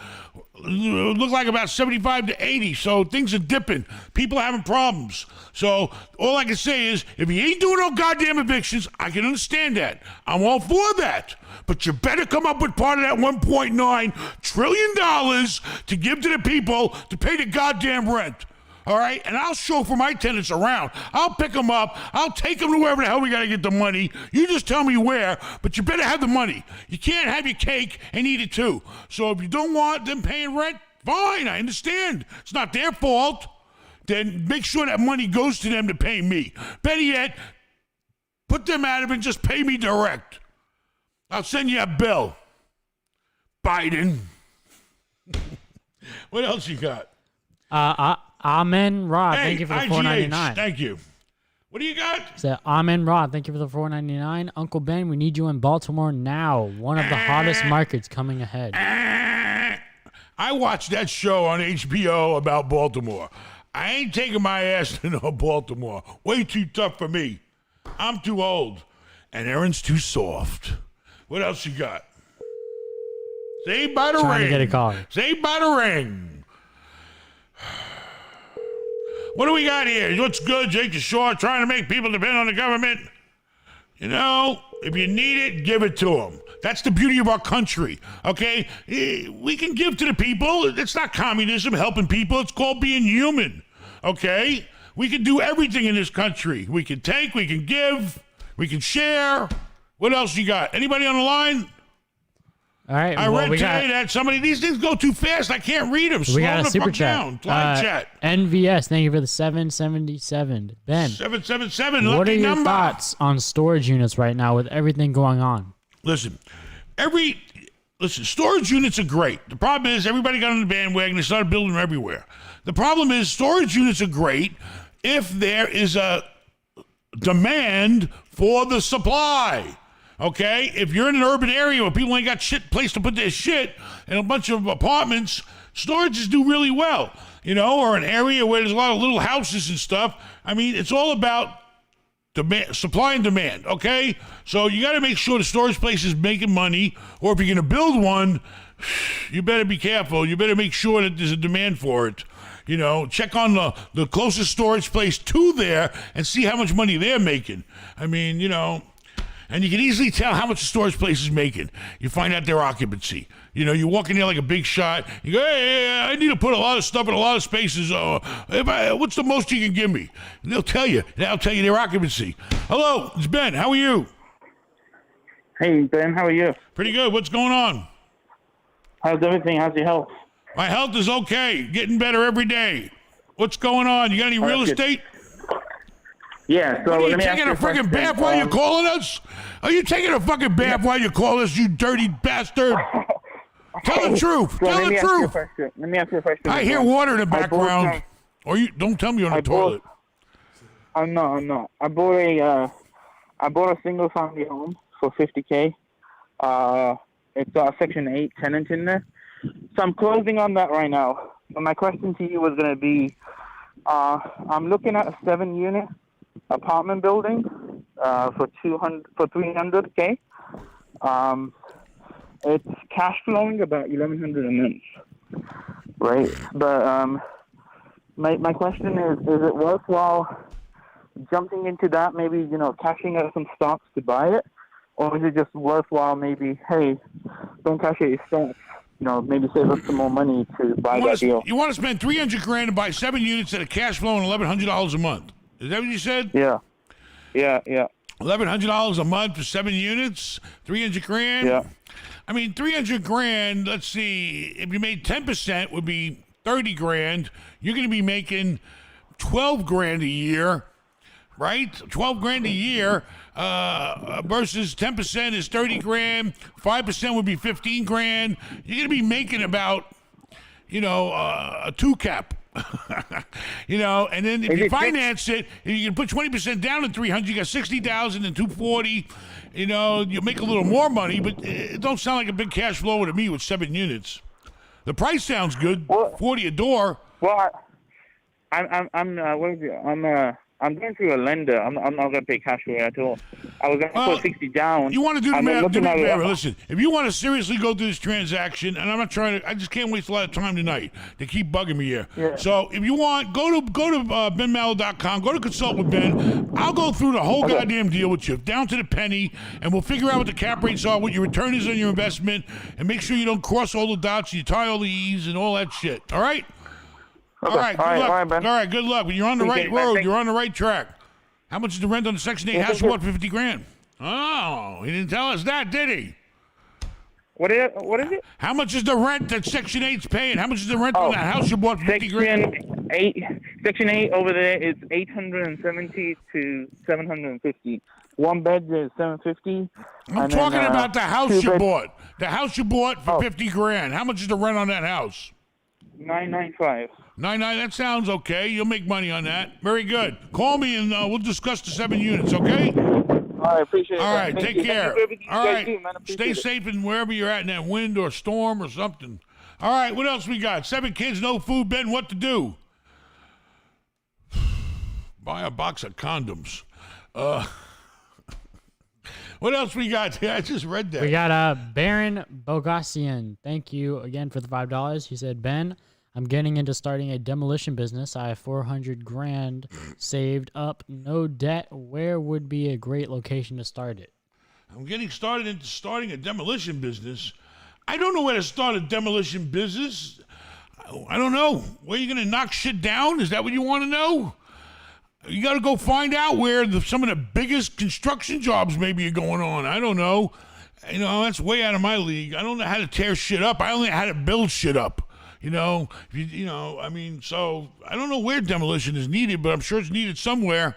it would look like about 75 to 80. So things are dipping. People are having problems. So all I can say is, if you ain't doing no goddamn evictions, I can understand that. I'm all for that. But you better come up with part of that $1.9 trillion to give to the people to pay the goddamn rent. All right? And I'll chauffeur my tenants around. I'll pick them up. I'll take them to wherever the hell we got to get the money. You just tell me where, but you better have the money. You can't have your cake and eat it too. So if you don't want them paying rent, fine, I understand. It's not their fault. Then make sure that money goes to them to pay me. Better yet, put them out of it and just pay me direct. I'll send you a bill. Biden. What else you got? Amen Rod, Hey, thank you for the IGH, $4.99. thank you. What do you got? So, Amen Rod, thank you for the $4.99. Uncle Ben, we need you in Baltimore now. One of the hottest markets coming ahead. I watched that show on HBO about Baltimore. I ain't taking my ass to no Baltimore. Way too tough for me. I'm too old. And Aaron's too soft. What else you got? Saved by the ring. Trying to get a call. Saved by the ring. What do we got here? What's good, Jake DeShore, trying to make people depend on the government? You know, if you need it, give it to them. That's the beauty of our country, okay? We can give to the people. It's not communism, helping people. It's called being human, okay? We can do everything in this country. We can take, we can give, we can share. What else you got? Anybody on the line? All right. I read today that somebody, these things go too fast. I can't read them. We got a the super fuck chat. down. Live chat. NVS, thank you for the 777. Ben, 777, what are lucky your number. thoughts on storage units right now with everything going on? Listen, storage units are great. The problem is everybody got on the bandwagon and started building them everywhere. The problem is storage units are great if there is a demand for the supply. Okay? If you're in an urban area where people ain't got place to put their shit and a bunch of apartments, storages do really well. You know, or an area where there's a lot of little houses and stuff. I mean, it's all about demand, supply and demand, okay? So you got to make sure the storage place is making money, or if you're going to build one, you better be careful. You better make sure that there's a demand for it. You know, check on the closest storage place to there and see how much money they're making. I mean, you know, and you can easily tell how much the storage place is making. You find out their occupancy. You know, you walk in there like a big shot. You go, hey, I need to put a lot of stuff in a lot of spaces. What's the most you can give me? And they'll tell you. They'll tell you their occupancy. Hello, it's Ben. How are you? Hey, Ben. How are you? Pretty good. What's going on? How's everything? How's your health? My health is okay. Getting better every day. What's going on? You got any real estate? Yeah, so What, are you let me ask taking you a freaking question. bath while you're calling us? Are you taking a fucking bath while you call us, you dirty bastard? Tell the truth. So Tell let the me ask you a truth. question. Let me ask you a question. I hear water in the I bought background. some- Or you don't tell me you're on the toilet. I'm not. I bought a single family home for $50K. It's got a Section 8 tenant in there. So I'm closing on that right now. But my question to you was going to be, I'm looking at a 7-unit apartment building for $300K. It's cash flowing about $1,100 a month, right? But my question is it worthwhile jumping into that? Maybe, you know, cashing out some stocks to buy it, or is it just worthwhile? Maybe, hey, don't cash out your stocks. You know, maybe save up some more money to buy that deal. You want to spend $300,000 to buy 7 units at a cash flow and $1,100 a month? Is that what you said? Yeah. $1,100 a month for 7 units, 300 grand. Yeah. I mean, 300 grand. Let's see. If you made 10%, would be 30 grand. You're going to be making 12 grand a year, right? 12 grand a year versus 10% is 30 grand. 5% would be 15 grand. You're going to be making about, a 2 cap. And then if you finance it, if you can put 20% down in 300, you got 60,000 and 240. You make a little more money, but it don't sound like a big cash flow to me with 7 units. The price sounds good, 40 a door. Well, I'm going through a lender. I'm not going to pay cash for it at all. I was going to put 60 down. You want to do the math? Do me a favor. it. Listen, if you want to seriously go through this transaction, and I'm not trying to, I just can't waste a lot of time tonight. They keep bugging me here. Yeah. So if you want, go to benmallah.com. Go to consult with Ben. I'll go through the whole goddamn deal with you, down to the penny, and we'll figure out what the cap rates are, what your return is on your investment, and make sure you don't cross all the dots, you tie all the E's, and all that shit. All right. Okay. All right, good luck. All right, Ben. All right, good luck. When you're on the right Appreciate it, man. road, Thank you're on the right track. How much is the rent on the Section 8 house? What, 50 grand? Oh, he didn't tell us that, did he? What is it? How much is the rent that Section 8's paying? How much is the rent on that house you bought for 50 grand? Section 8 over there is 870 to 750. One bed is 750. I'm talking about the house you bought. The house you bought for Oh. 50 grand. How much is the rent on that house? 995. 99, that sounds okay. You'll make money on that. Very good. Call me and we'll discuss the 7 units, okay? All right, appreciate it. All man. right, Thank take you. care. Thank you for everything you All guys right, do, man. stay Appreciate it. safe in wherever you're at in that wind or storm or something. All right, what else we got? 7 kids, no food, Ben, what to do? Buy a box of condoms. What else we got? Yeah, I just read that. We got Baron Bogassian. Thank you again for the $5. He said, Ben, I'm getting into starting a demolition business. I have 400 grand saved up, no debt. Where would be a great location to start it? I'm getting started into starting a demolition business. I don't know where to start a demolition business. I don't know. Where you going to knock shit down? Is that what you want to know? You got to go find out where some of the biggest construction jobs maybe are going on. I don't know. That's way out of my league. I don't know how to tear shit up. I only know how to build shit up. So I don't know where demolition is needed, but I'm sure it's needed somewhere.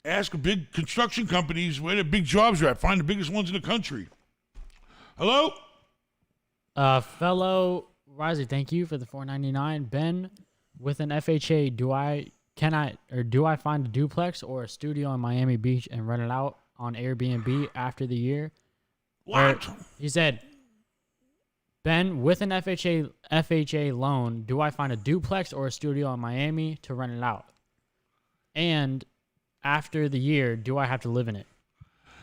Ask big construction companies where the big jobs are at. Find the biggest ones in the country. Hello? Fellow Riser, thank you for the $4.99. Ben, with an FHA, do I find a duplex or a studio in Miami Beach and rent it out on Airbnb after the year? What? He said, Ben, with an FHA loan, do I find a duplex or a studio in Miami to rent it out? And after the year, do I have to live in it?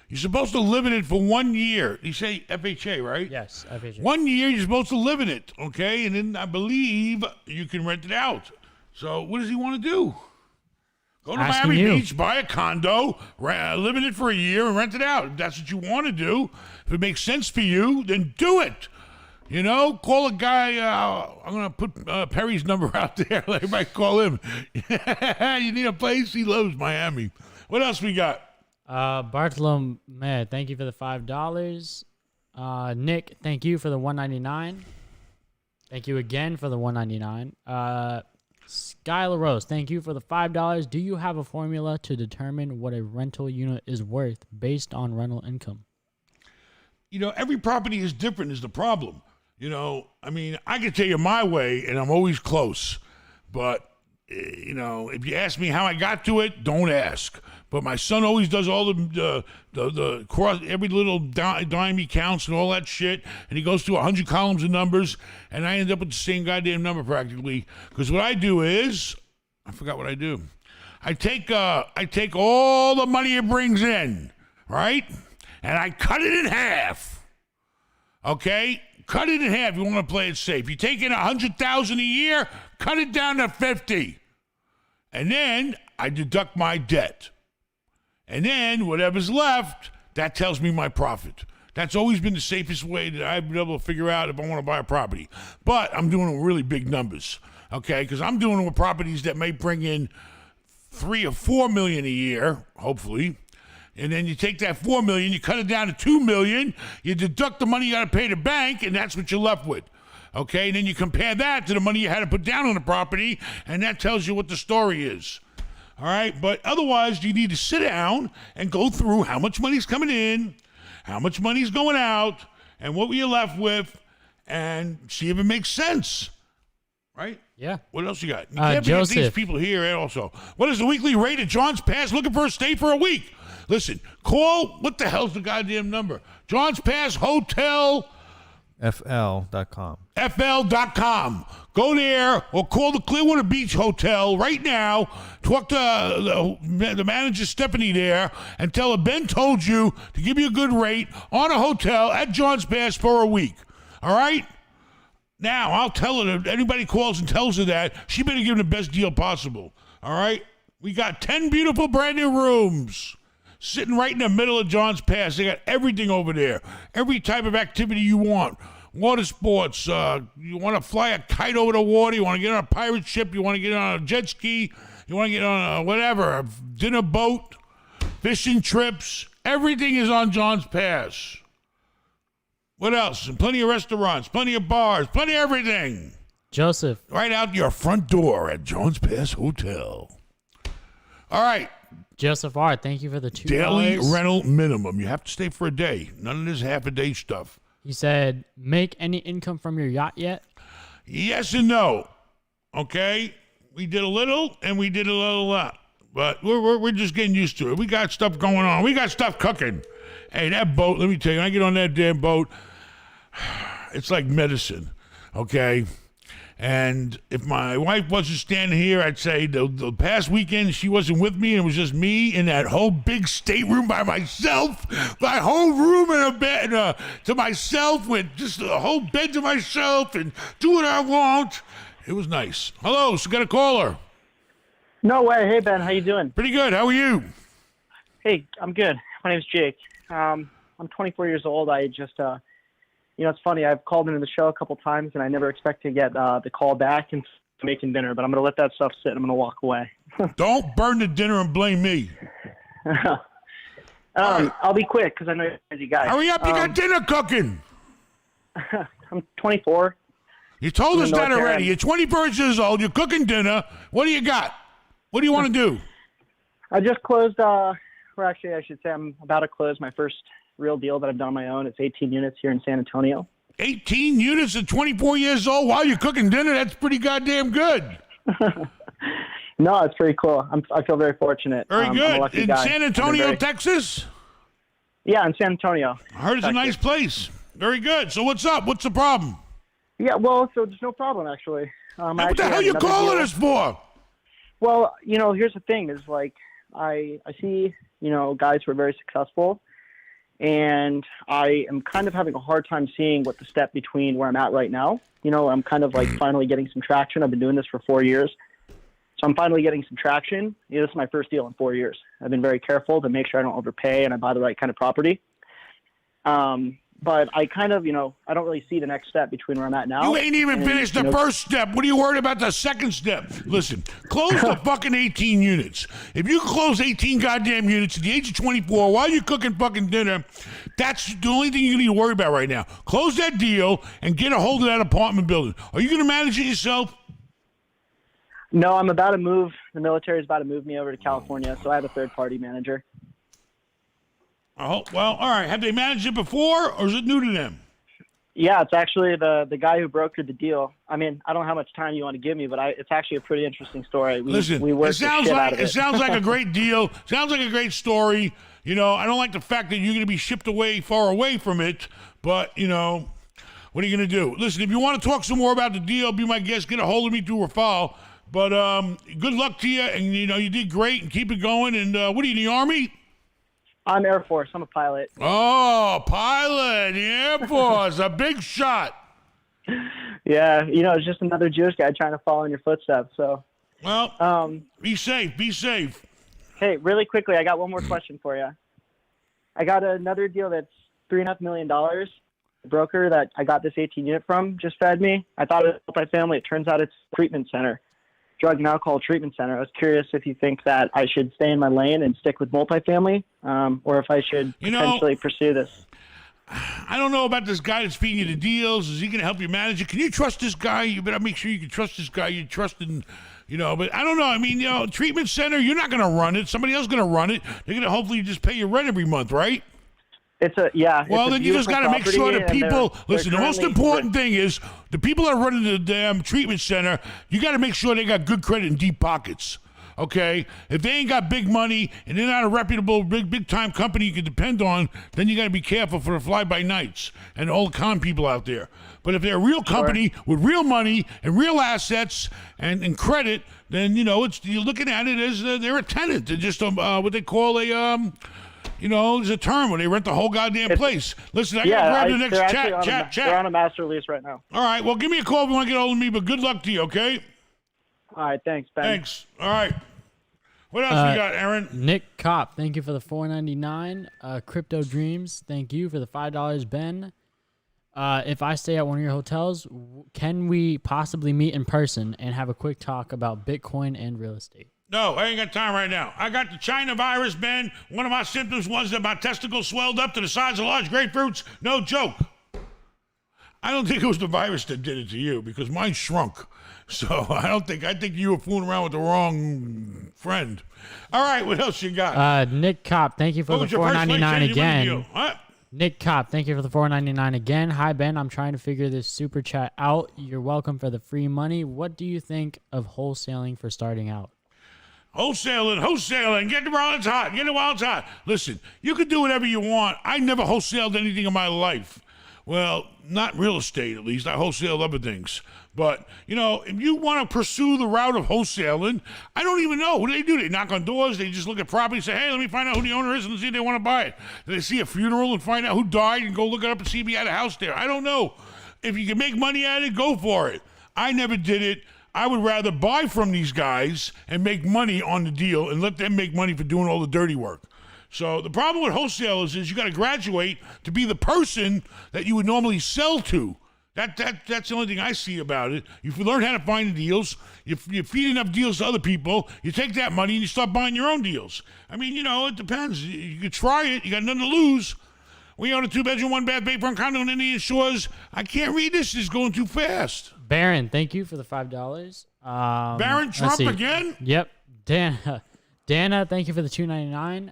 You're supposed to live in it for 1 year. You say FHA, right? Yes, FHA. 1 year, you're supposed to live in it, okay? And then I believe you can rent it out. So what does he want to do? Go to Asking Miami you. Beach, buy a condo, live in it for a year, and rent it out. If that's what you want to do, if it makes sense for you, then do it. Call a guy. I'm going to put Perry's number out there. Let everybody call him. You need a place? He loves Miami. What else we got? Bartolome, thank you for the $5. Nick, thank you for the $1.99. Thank you again for the $1.99. Skylar Rose, thank you for the $5. Do you have a formula to determine what a rental unit is worth based on rental income? Every property is different is the problem. I can tell you my way, and I'm always close. But, if you ask me how I got to it, don't ask. But my son always does all the cross, every little dime he counts and all that shit. And he goes through 100 columns of numbers, and I end up with the same goddamn number practically. Because what I do is, I forgot what I do. I take all the money it brings in, right? And I cut it in half. Okay? Cut it in half. You want to play it safe. You take in $100,000 a year, cut it down to 50. And then I deduct my debt. And then whatever's left, that tells me my profit. That's always been the safest way that I've been able to figure out if I want to buy a property. But I'm doing it with really big numbers, okay? Because I'm doing it with properties that may bring in $3 or $4 million a year, hopefully. And then you take that $4 million, you cut it down to $2 million, you deduct the money you got to pay the bank, and that's what you're left with. Okay, and then you compare that to the money you had to put down on the property, and that tells you what the story is. All right, but otherwise, you need to sit down and go through how much money's coming in, how much money's going out, and what you're left with, and see if it makes sense. Right? Yeah. What else you got? You can't forget these Joseph. people here also. What is the weekly rate at John's Pass? Looking for a stay for a week. Listen, call, what the hell's the goddamn number? John's Pass Hotel. FL.com. FL.com. Go there or call the Clearwater Beach Hotel right now. Talk to the manager, Stephanie, there, and tell her Ben told you to give you a good rate on a hotel at John's Pass for a week. All right? Now, I'll tell her if anybody calls and tells her that, she better give them the best deal possible. All right? We got 10 beautiful brand new rooms sitting right in the middle of John's Pass. They got everything over there. Every type of activity you want. Water sports. You want to fly a kite over the water. You want to get on a pirate ship. You want to get on a jet ski. You want to get on a whatever, a dinner boat, fishing trips. Everything is on John's Pass. What else? And plenty of restaurants, plenty of bars, plenty of everything. Joseph. Right out your front door at John's Pass Hotel. All right. Joseph R., thank you for the $2. Daily rental minimum. You have to stay for a day. None of this half-a-day stuff. He said, make any income from your yacht yet? Yes and no. Okay? We did a little, and we did a little lot. But we're just getting used to it. We got stuff going on. We got stuff cooking. Hey, that boat, let me tell you, when I get on that damn boat, it's like medicine, okay? And if my wife wasn't standing here, I'd say the past weekend she wasn't with me and it was just me in that whole big stateroom by myself. My whole room and a bed to myself with just a whole bed to myself and do what I want. It was nice. Hello, so got a caller. No way. Hey, Ben, how you doing? Pretty good. How are you? Hey, I'm good. My name's Jake. I'm 24 years old. I just, it's funny. I've called into the show a couple times, and I never expect to get the call back and making dinner. But I'm going to let that stuff sit. I'm going to walk away. Don't burn the dinner and blame me. I'll be quick because I know you're a busy guy. Hurry up. You got dinner cooking. I'm 24. You told us that North already. End. You're 24 years old. You're cooking dinner. What do you got? What do you want to do? I just closed, or actually I should say I'm about to close my first real deal that I've done on my own. It's 18 units here in San Antonio. 18 units at 24 years old while you're cooking dinner? That's pretty goddamn good. No, it's pretty cool. I feel very fortunate. Very I'm a good. lucky In guy. San Antonio, Texas? Yeah, in San Antonio. I heard it's a nice place. Very good. So what's up? What's the problem? Yeah, well, so there's no problem, actually. What the hell are you calling us for? Well, here's the thing is, like, I see, guys who are very successful, and I am kind of having a hard time seeing what the step between where I'm at right now. I'm kind of, like, finally getting some traction. I've been doing this for 4 years. So I'm finally getting some traction. This is my first deal in 4 years. I've been very careful to make sure I don't overpay and I buy the right kind of property. But I kind of, I don't really see the next step between where I'm at now. You ain't even finished the first step. What are you worried about the second step? Listen, close the fucking 18 units. If you close 18 goddamn units at the age of 24 while you're cooking fucking dinner, that's the only thing you need to worry about right now. Close that deal and get a hold of that apartment building. Are you going to manage it yourself? No, I'm about to move. The military is about to move me over to California, so I have a third-party manager. Oh, well, all right. Have they managed it before, or is it new to them? Yeah, it's actually the guy who brokered the deal. I mean, I don't know how much time you want to give me, but it's actually a pretty interesting story. Listen, we worked the shit out of it. It sounds like a great deal. Sounds like a great story. I don't like the fact that you're going to be shipped away far away from it, but, what are you going to do? Listen, if you want to talk some more about the deal, be my guest. Get a hold of me through Rafal. But good luck to you, and, you did great, and keep it going. And what are you, in the Army? I'm Air Force. I'm a pilot. Oh, pilot, the Air Force, a big shot. Yeah, it's just another Jewish guy trying to follow in your footsteps. So, well, be safe. Be safe. Hey, really quickly, I got one more question for you. I got another deal that's $3.5 million. The broker that I got this 18 unit from just fed me. I thought it was multifamily. It turns out it's a treatment center. drug and alcohol treatment center. I was curious if you think that I should stay in my lane and stick with multifamily, or if I should potentially pursue this. I don't know about this guy that's feeding you the deals. Is he going to help you manage it? Can you trust this guy? You better make sure you can trust this guy. You trust in, but I don't know. I mean, treatment center, you're not going to run it. Somebody else is going to run it. They're going to hopefully just pay your rent every month, right? Well, then you just got to make sure that people listen. The most important thing is the people that are running the damn treatment center. You got to make sure they got good credit and deep pockets. Okay, if they ain't got big money and they're not a reputable big time company you can depend on, then you got to be careful for the fly by nights and all the con people out there. But if they're a real company with real money and real assets and credit, then you're looking at it as they're a tenant. They're just what they call a there's a term when they rent the whole goddamn place. Listen, I gotta grab the next chat. They're on a master lease right now. All right, well, give me a call if you want to get hold of me, but good luck to you, okay? All right, thanks, Ben. Thanks. All right. What else we got, Aaron? Nick Kopp, thank you for the $4.99. Crypto Dreams, thank you for the $5, Ben. If I stay at one of your hotels, can we possibly meet in person and have a quick talk about Bitcoin and real estate? No, I ain't got time right now. I got the China virus, Ben. One of my symptoms was that my testicles swelled up to the size of large grapefruits. No joke. I don't think it was the virus that did it to you because mine shrunk. So I think you were fooling around with the wrong friend. All right, what else you got? Nick Kopp, thank you for the $4.99 again. What? Nick Kopp, thank you for the $4.99 again. Hi, Ben. I'm trying to figure this super chat out. You're welcome for the free money. What do you think of wholesaling for starting out? Wholesaling. Get it while it's hot. Listen, you can do whatever you want. I never wholesaled anything in my life. Well, not real estate, at least. I wholesaled other things. But, if you want to pursue the route of wholesaling, I don't even know. What do? They knock on doors. They just look at property and say, hey, let me find out who the owner is and see if they want to buy it. Do they see a funeral and find out who died and go look it up and see if he had a house there? I don't know. If you can make money at it, go for it. I never did it. I would rather buy from these guys and make money on the deal and let them make money for doing all the dirty work. So the problem with wholesalers is you got to graduate to be the person that you would normally sell to. That's the only thing I see about it. You learn how to find the deals. You feed enough deals to other people. You take that money and you start buying your own deals. I mean, it depends. You could try it. You got nothing to lose. We own a 2-bedroom, 1-bath, bayfront condo in Indian Shores. I can't read this. It's going too fast. Baron, thank you for the $5. Baron Trump again? Yep. Dana, thank you for the $2.99.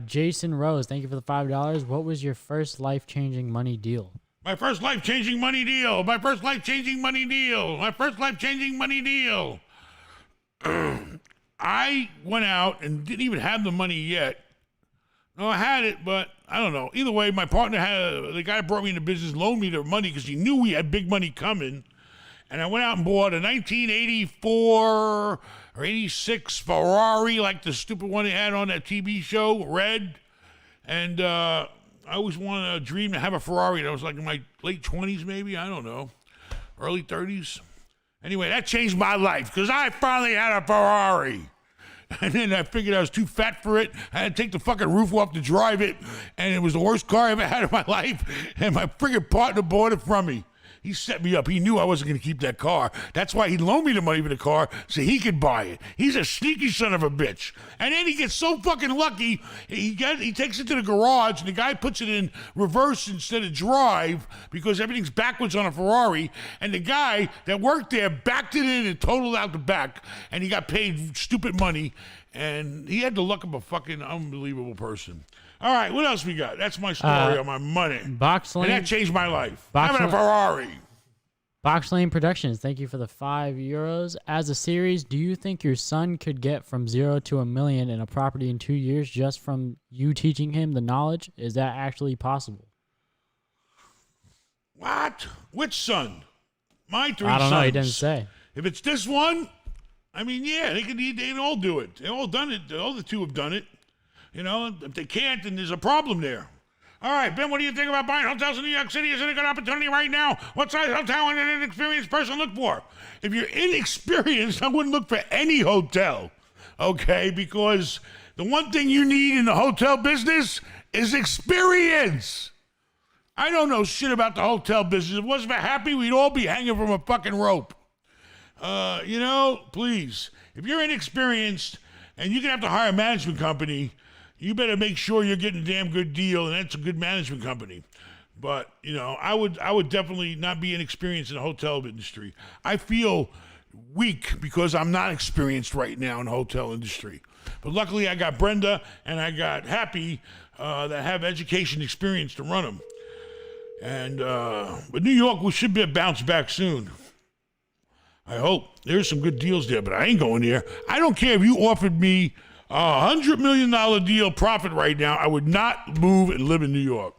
Jason Rose, thank you for the $5. What was your first life-changing money deal? My first life-changing money deal. I went out and didn't even have the money yet. No, I had it, but I don't know. Either way, my partner the guy brought me into business, loaned me the money because he knew we had big money coming. And I went out and bought a 1984 or 86 Ferrari, like the stupid one they had on that TV show, red. And I always wanted a dream to have a Ferrari. That was like in my late 20s, maybe. I don't know. Early 30s. Anyway, that changed my life because I finally had a Ferrari. And then I figured I was too fat for it. I had to take the fucking roof off to drive it. And it was the worst car I ever had in my life. And my friggin' partner bought it from me. He set me up. He knew I wasn't going to keep that car. That's why he loaned me the money for the car so he could buy it. He's a sneaky son of a bitch. And then he gets so fucking lucky, he takes it to the garage, and the guy puts it in reverse instead of drive because everything's backwards on a Ferrari. And the guy that worked there backed it in and totaled out the back, and he got paid stupid money. And he had the luck of a fucking unbelievable person. All right, what else we got? That's my story on my money. Boxlane. And that changed my life. Having a Ferrari. Boxlane Productions, thank you for the €5. As a series, do you think your son could get from 0 to $1 million in a property in 2 years just from you teaching him the knowledge? Is that actually possible? What? Which son? My 3 sons. I don't know. He didn't say. If it's this one, I mean, yeah, they all do it. They've all done it. All the 2 have done it. If they can't, then there's a problem there. All right, Ben, what do you think about buying hotels in New York City? Is it a good opportunity right now? What size hotel would an inexperienced person look for? If you're inexperienced, I wouldn't look for any hotel, okay? Because the one thing you need in the hotel business is experience. I don't know shit about the hotel business. If it wasn't for Happy, we'd all be hanging from a fucking rope. Please, if you're inexperienced and you're gonna have to hire a management company, you better make sure you're getting a damn good deal, and that's a good management company. But I would definitely not be inexperienced in the hotel industry. I feel weak because I'm not experienced right now in the hotel industry. But luckily, I got Brenda and I got Happy that have education experience to run them. And but New York, we should be a bounce back soon. I hope. There's some good deals there, but I ain't going there. I don't care if you offered me $100 million deal profit right now. I would not move and live in New York,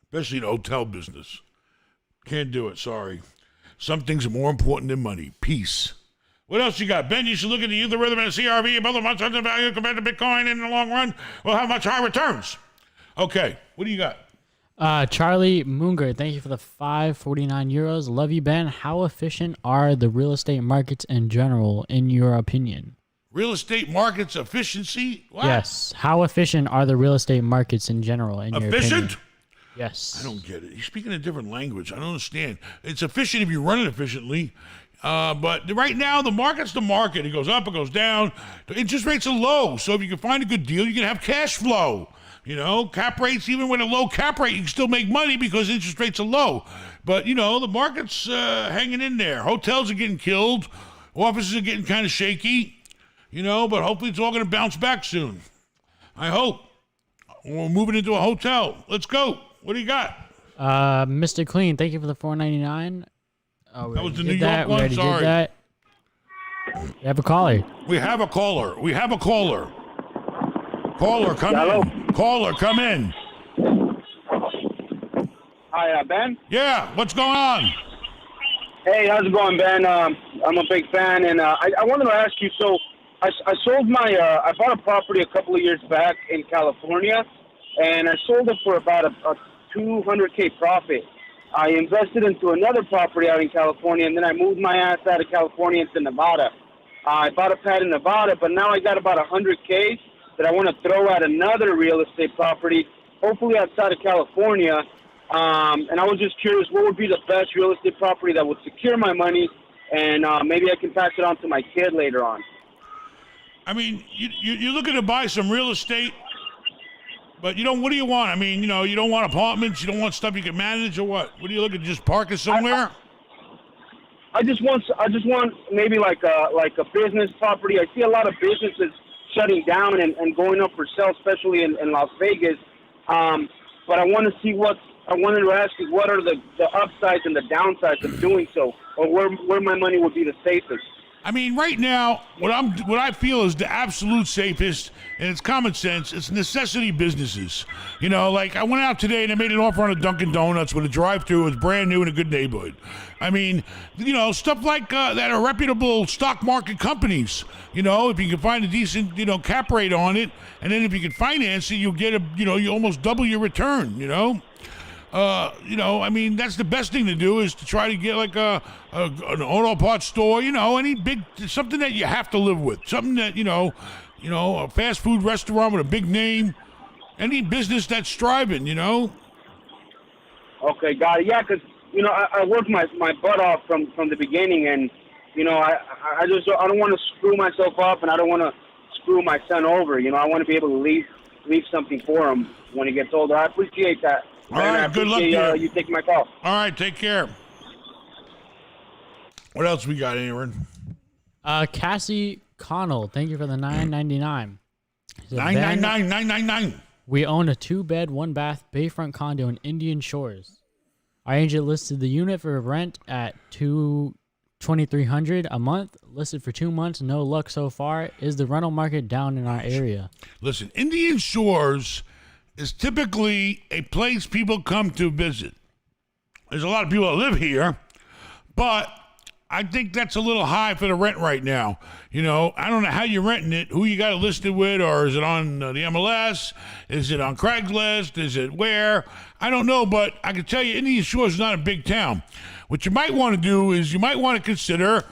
especially in the hotel business. Can't do it. Sorry. Some things are more important than money. Peace. What else you got? Ben, you should look at the rhythm and the CRV above the much under value compared to Bitcoin in the long run will have much higher returns. Okay. What do you got? Charlie Munger, thank you for the 549 euros. Love you, Ben. How efficient are the real estate markets in general, in your opinion? Real estate markets efficiency? What? Yes. How efficient are the real estate markets in general, in your opinion? Efficient? Yes. I don't get it. He's speaking a different language. I don't understand. It's efficient if you run it efficiently. But right now, the market's the market. It goes up, it goes down. The interest rates are low. So if you can find a good deal, you can have cash flow. Cap rates, even with a low cap rate, you can still make money because interest rates are low. But, the market's hanging in there. Hotels are getting killed. Offices are getting kind of shaky. But hopefully it's all going to bounce back soon. I hope. We're moving into a hotel. Let's go. What do you got? Mr. Clean, thank you for the $4.99. Oh, that was the New York one? We already Sorry. did that. We have a caller. We have a caller. Caller, come in. Caller, come in. Hi, Ben? Yeah, what's going on? Hey, how's it going, Ben? I'm a big fan, and I wanted to ask you, so I sold I bought a property a couple of years back in California, and I sold it for about a $200K profit. I invested into another property out in California, and then I moved my ass out of California into Nevada. I bought a pad in Nevada, but now I got about $100K that I want to throw at another real estate property, hopefully outside of California. And I was just curious, what would be the best real estate property that would secure my money, and maybe I can pass it on to my kid later on. I mean, you're looking to buy some real estate, but what do you want? I mean, you don't want apartments, you don't want stuff you can manage, or what? What are you looking to just park it somewhere? I just want maybe like a business property. I see a lot of businesses shutting down and going up for sale, especially in Las Vegas. But I want to see I wanted to ask you, what are the upsides and the downsides of doing so, or where my money would be the safest? I mean, right now, what I feel is the absolute safest, and it's common sense. It's necessity businesses. Like I went out today and I made an offer on a Dunkin' Donuts with a drive-through. It was brand new in a good neighborhood. I mean, stuff like that are reputable stock market companies. If you can find a decent, cap rate on it, and then if you can finance it, you'll get you almost double your return. I mean, that's the best thing to do is to try to get like an auto parts store, any big, something that you have to live with, something that, a fast food restaurant with a big name, any business that's striving, Okay, got it. Yeah, because, I worked my butt off from the beginning, and, I don't want to screw myself up, and I don't want to screw my son over. I want to be able to leave something for him when he gets older. I appreciate that. All right, good luck to you. You taking my call. All right, take care. What else we got, Aaron? Cassie Connell, thank you for the $9.99. $9.99. We own a 2-bed, 1-bath bayfront condo in Indian Shores. Our agent listed the unit for rent at $2,300 a month. Listed for 2 months. No luck so far. Is the rental market down in our area? Listen, Indian Shores is typically a place people come to visit. There's a lot of people that live here, but I think that's a little high for the rent right now. I don't know how you're renting it, who you got it listed with, or is it on the MLS? Is it on Craigslist? Is it where? I don't know, but I can tell you Indian Shores is not a big town. What you might want to do is you might want to consider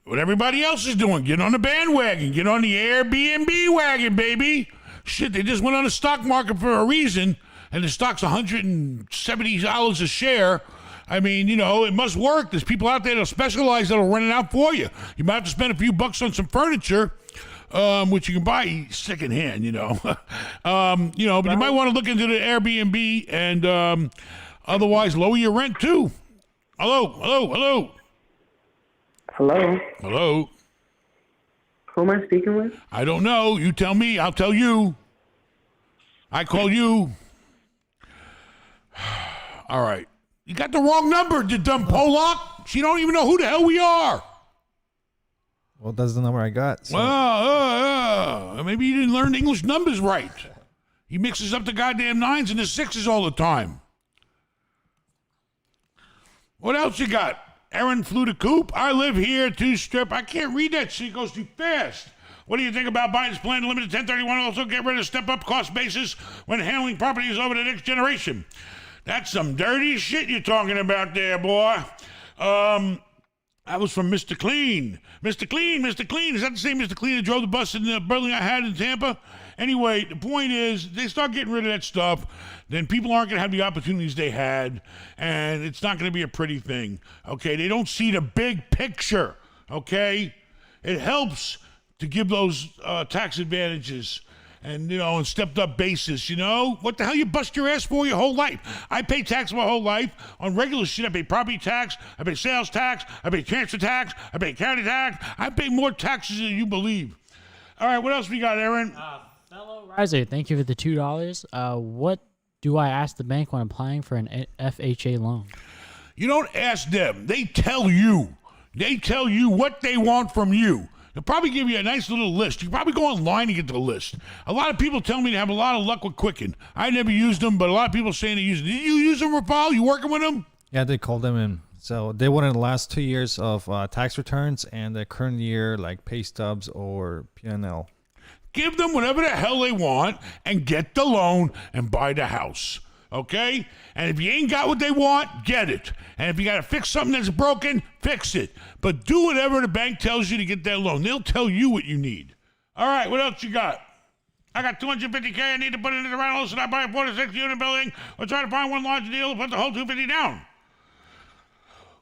what everybody else is doing. Get on the bandwagon. Get on the Airbnb wagon, baby. Shit, they just went on the stock market for a reason, and the stock's $170 a share. I mean, it must work. There's people out there that specialize that'll rent it out for you. You might have to spend a few bucks on some furniture, which you can buy secondhand, but you might want to look into the Airbnb and otherwise lower your rent too. Hello. Who am I speaking with? I don't know. You tell me. I'll tell you. I call you. All right. You got the wrong number, you dumb Pollock. She don't even know who the hell we are. Well, that's the number I got. So. Maybe you didn't learn English numbers right. He mixes up the goddamn 9s and the 6s all the time. What else you got? Aaron flew the coop. I live here, 2-strip. I can't read that shit. It goes too fast. What do you think about Biden's plan to limit 1031? Also get rid of step-up cost basis when handling properties over the next generation. That's some dirty shit you're talking about there, boy. That was from Mr. Clean. Mr. Clean. Is that the same Mr. Clean that drove the bus in the building I had in Tampa? Anyway, the point is, they start getting rid of that stuff, then people aren't going to have the opportunities they had, and it's not going to be a pretty thing, okay? They don't see the big picture, okay? It helps to give those tax advantages and, and stepped up basis, What the hell you bust your ass for your whole life? I pay tax my whole life. On regular shit, I pay property tax, I pay sales tax, I pay transfer tax, I pay county tax. I pay more taxes than you believe. All right, what else we got, Aaron? Fellow Riser, thank you for the $2. What do I ask the bank when applying for an FHA loan? You don't ask them. They tell you. They tell you what they want from you. They'll probably give you a nice little list. You can probably go online and get the list. A lot of people tell me they have a lot of luck with Quicken. I never used them, but a lot of people saying they use them. Did you use them, Rapal? You working with them? Yeah, they called them in. So they wanted the last 2 years of tax returns and the current year, like pay stubs or P&L. Give them whatever the hell they want and get the loan and buy the house, okay? And if you ain't got what they want, get it. And if you got to fix something that's broken, fix it. But do whatever the bank tells you to get that loan. They'll tell you what you need. All right, what else you got? I got $250K I need to put into the rental, so I buy a 46-unit building. We'll try to find one large deal to put the whole $250 down.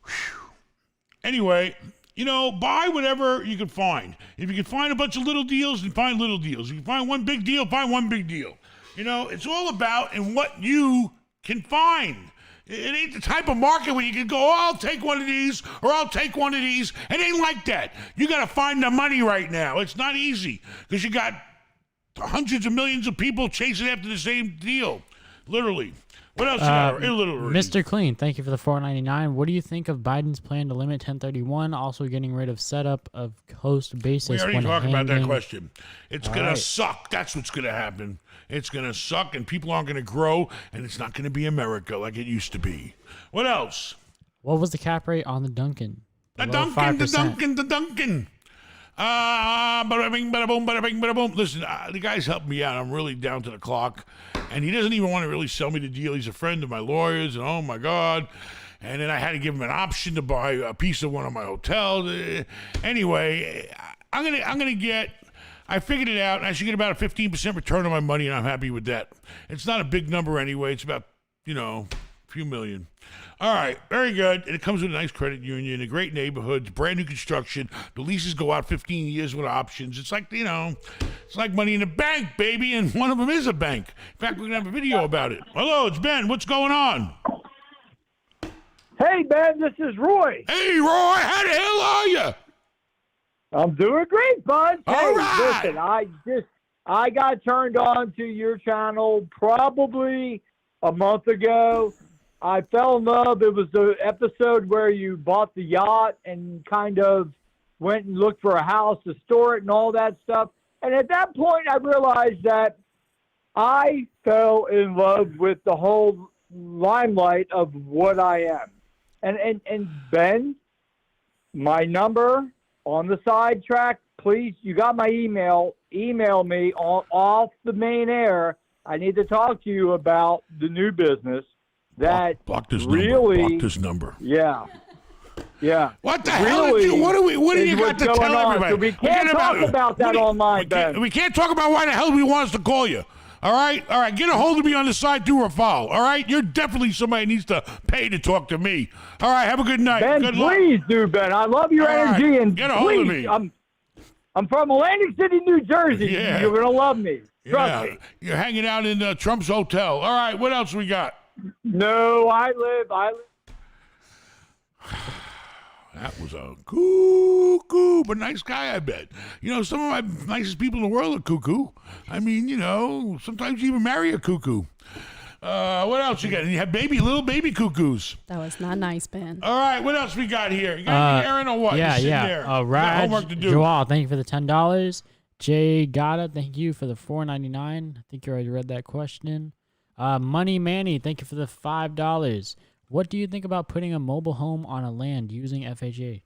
Whew. Anyway, buy whatever you can find. If you can find a bunch of little deals, then find little deals. If you can find one big deal, find one big deal. It's all about in what you can find. It ain't the type of market where you can go, I'll take one of these, or I'll take one of these. It ain't like that. You got to find the money right now. It's not easy because you got hundreds of millions of people chasing after the same deal, literally. What else you got? Mr. Clean, thank you for the $4.99. What do you think of Biden's plan to limit 1031, also getting rid of setup of coast basis? We already talked about that question. It's going right. to suck. That's what's going to happen. It's going to suck, and people aren't going to grow, and it's not going to be America like it used to be. What else? What was the cap rate on the Duncan? The Duncan. Bada bing, bada boom, bada bing, bada boom. Listen, the guy's helping me out. I'm really down to the clock. And he doesn't even want to really sell me the deal. He's a friend of my lawyers, and oh my God. And then I had to give him an option to buy a piece of one of my hotels. Anyway, I figured it out, and I should get about a 15% return on my money, and I'm happy with that. It's not a big number anyway. It's about, a few million. All right, very good. And it comes with a nice credit union, a great neighborhood, brand new construction. The leases go out 15 years with options. It's like, it's like money in the bank, baby, and one of them is a bank. In fact, we're going to have a video about it. Hello, it's Ben. What's going on? Hey, Ben, this is Roy. Hey, Roy, how the hell are you? I'm doing great, bud. All right. Listen, I got turned on to your channel probably a month ago. I fell in love. It was the episode where you bought the yacht and kind of went and looked for a house to store it and all that stuff. And at that point, I realized that I fell in love with the whole limelight of what I am. And Ben, my number on the sidetrack, please, you got my email. Email me off the main air. I need to talk to you about the new business. That block this really, number. Block this number. Yeah. What the hell did you? What do you got to tell everybody? So we can't talk about that online, Ben. We can't talk about why the hell we want us to call you. All right? All right, get a hold of me on the side through Rafal. All right? You're definitely somebody who needs to pay to talk to me. All right, have a good night. Ben, Good luck. please do, Ben. I love your All energy, right, and get a hold of please, me. I'm from Atlantic City, New Jersey. Yeah. You're gonna love me. Trust me. You're hanging out in Trump's hotel. All right, what else we got? No, I live. That was a cuckoo, but nice guy, I bet. You know, some of my nicest people in the world are cuckoo. I mean, you know, sometimes you even marry a cuckoo. What else you got? And you have little baby cuckoos. That was not nice, Ben. All right, what else we got here? You got any Aaron or what? Yeah, You're sitting yeah. there. You got Raj, homework to do. Joel, thank you for the $10. Jay Gata, thank you for the $4.99. I think you already read that question. Money Manny, thank you for the $5. What do you think about putting a mobile home on a land using FHA?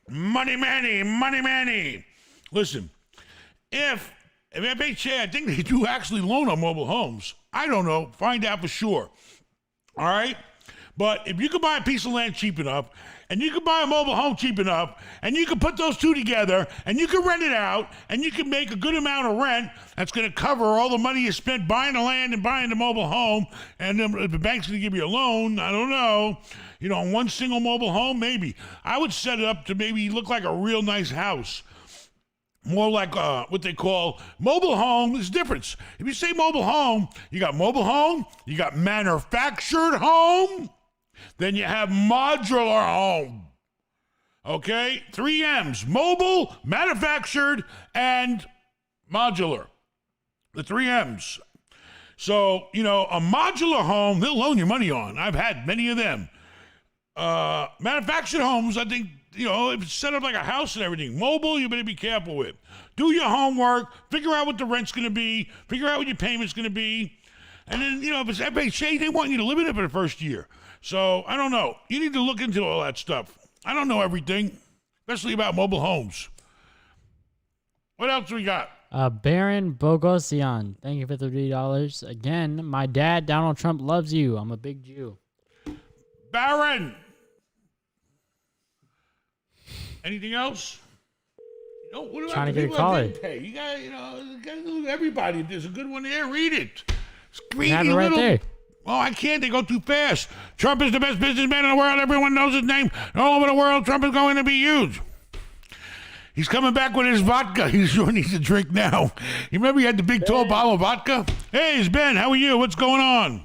Money Manny. Listen, if FHA, I think they do actually loan on mobile homes. I don't know. Find out for sure. All right? But if you could buy a piece of land cheap enough, and you could buy a mobile home cheap enough, and you could put those two together, and you could rent it out, and you could make a good amount of rent that's going to cover all the money you spent buying the land and buying the mobile home, and then if the bank's going to give you a loan, I don't know. You know, on one single mobile home, maybe. I would set it up to maybe look like a real nice house. More like what they call mobile home. There's a difference. If you say mobile home, you got mobile home, you got manufactured home, then you have modular home. Okay? 3 M's. Mobile, manufactured, and modular. The 3 M's. So, you know, a modular home, they'll loan you money on. I've had many of them. Manufactured homes, I think, you know, if it's set up like a house and everything. Mobile, you better be careful with. Do your homework. Figure out what the rent's going to be. Figure out what your payment's going to be. And then, you know, if it's FHA, they want you to live in it for the first year. So, I don't know. You need to look into all that stuff. I don't know everything, especially about mobile homes. What else we got? Baron Bogosian, thank you for the $3. Again, my dad, Donald Trump, loves you. I'm a big Jew. Baron! Anything else? You know, what about Trying to the get a people that caller. didn't pay? You got, you know, look at everybody. If there's a good one there, read it. You have it right there. Oh, I can't. They go too fast. Trump is the best businessman in the world. Everyone knows his name. All over the world, Trump is going to be huge. He's coming back with his vodka. He sure needs a drink now. You remember he had the big tall bottle of vodka? Hey, it's Ben. How are you? What's going on?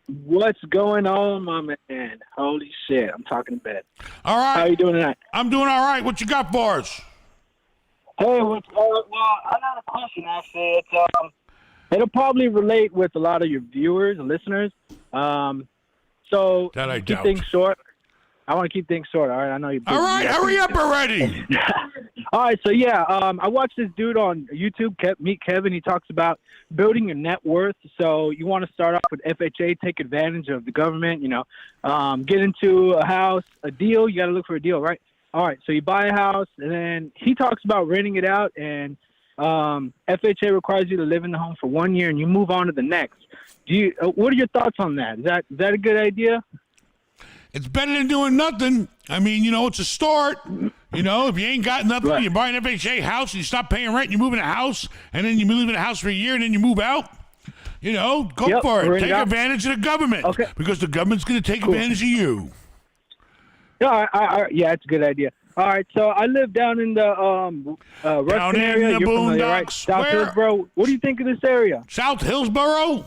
What's going on, my man? Holy shit, I'm talking to Ben. All right. How you doing tonight? I'm doing all right. What you got for us? Hey, well, I got a question, actually. It's, it'll probably relate with a lot of your viewers and listeners. So, that I keep doubt. things short. I want to keep things short, all right? I know you're busy. All right, hurry up already. All right, so yeah, I watched this dude on YouTube, Meet Kevin. He talks about building your net worth. So you want to start off with FHA, take advantage of the government, you know, get into a house, a deal. You got to look for a deal, right? All right, so you buy a house, and then he talks about renting it out, and FHA requires you to live in the home for 1 year, and you move on to the next. What are your thoughts on that? Is that a good idea? It's better than doing nothing. I mean, you know, it's a start. You know, if you ain't got nothing, Right. you buy an FHA house, and you stop paying rent, you move in a house, and then you live in a house for a year, and then you move out. You know, go Yep, for it. rent it Take out. advantage of the government. Okay. Because the government's going to take advantage of you. Yeah, yeah, it's a good idea. All right, so I live down in the Ruskin Down in area. the You're familiar, right? boondocks. South Where? Hillsboro. What do you think of this area? South Hillsboro?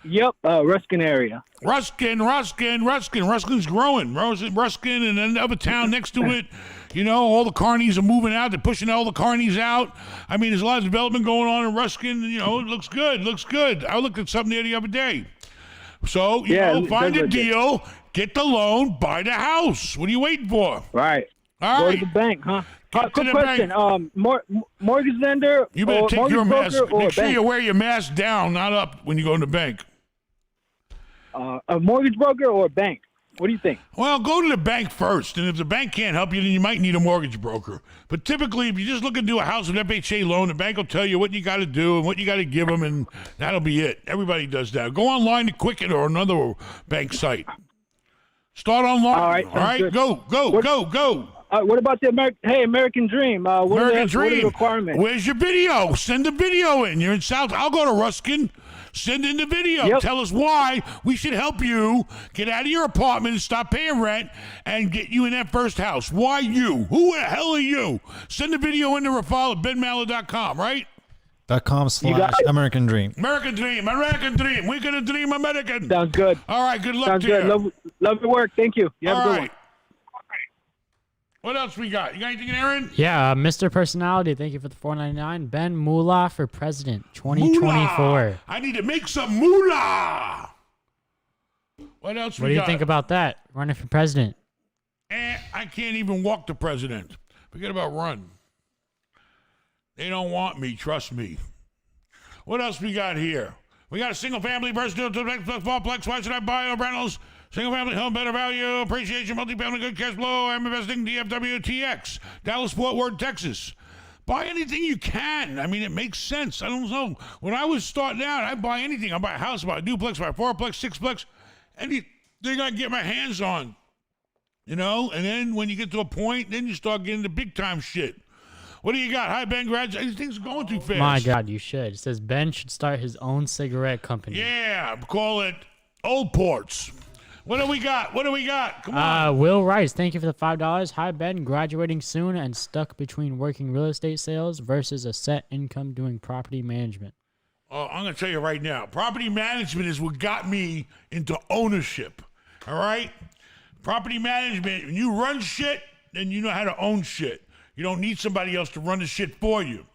Yep, Ruskin area. Ruskin's growing. Ruskin and then the other town next to it. You know, all the carnies are moving out. They're pushing all the carnies out. I mean, there's a lot of development going on in Ruskin. You know, it looks good. I looked at something there the other day. So, you know, find a deal, get the loan, buy the house. What are you waiting for? Right. All Go right. to the bank, huh? Get to Quick the question. bank. Mortgage lender You better or take mortgage your mask. broker or Make a sure bank? you wear your mask down, not up when you go in the bank. A mortgage broker or a bank? What do you think? Well, go to the bank first, and if the bank can't help you, then you might need a mortgage broker. But typically, if you just look into a house with FHA loan, the bank will tell you what you got to do and what you got to give them, and that'll be it. Everybody does that. Go online to Quicken or another bank site. Start online. All right, All right, sounds good. go. What about the American Dream? What are the requirements? Where's your video? Send the video in. You're in South. I'll go to Ruskin. Send in the video. Yep. Tell us why we should help you get out of your apartment and stop paying rent and get you in that first house. Why you? Who the hell are you? Send the video in to Rafal at benmallah.com, right? .com/American Dream. American Dream. We're going to dream American. Sounds good. All right, good luck Sounds to good. you. Love your work. Thank you. You have a good one. What else we got? You got anything, Aaron? Yeah, Mr. Personality, thank you for the $4.99. Ben Mallah for president, 2024. Moolah. I need to make some moolah. What else What do you think about that? Running for president? I can't even walk the president. Forget about run. They don't want me, trust me. What else we got here? We got a single family personal fourplex. Why should I buy rentals? Single family home, better value, appreciation, multifamily, good cash flow. I'm investing DFW TX, Dallas, Fort Worth, Texas. Buy anything you can. I mean, it makes sense. I don't know. When I was starting out, I'd buy anything. I'd buy a house, buy a duplex, buy a fourplex, sixplex, anything I get my hands on. You know? And then when you get to a point, then you start getting the big time shit. What do you got? Hi, Ben. These things are going too fast. My God, you should. It says Ben should start his own cigarette company. Yeah, call it Old Ports. What do we got? Come on. Will Rice, thank you for the $5. Hi, Ben. Graduating soon and stuck between working real estate sales versus a set income doing property management. Oh, I'm going to tell you right now. Property management is what got me into ownership. All right? Property management, when you run shit, then you know how to own shit. You don't need somebody else to run the shit for you.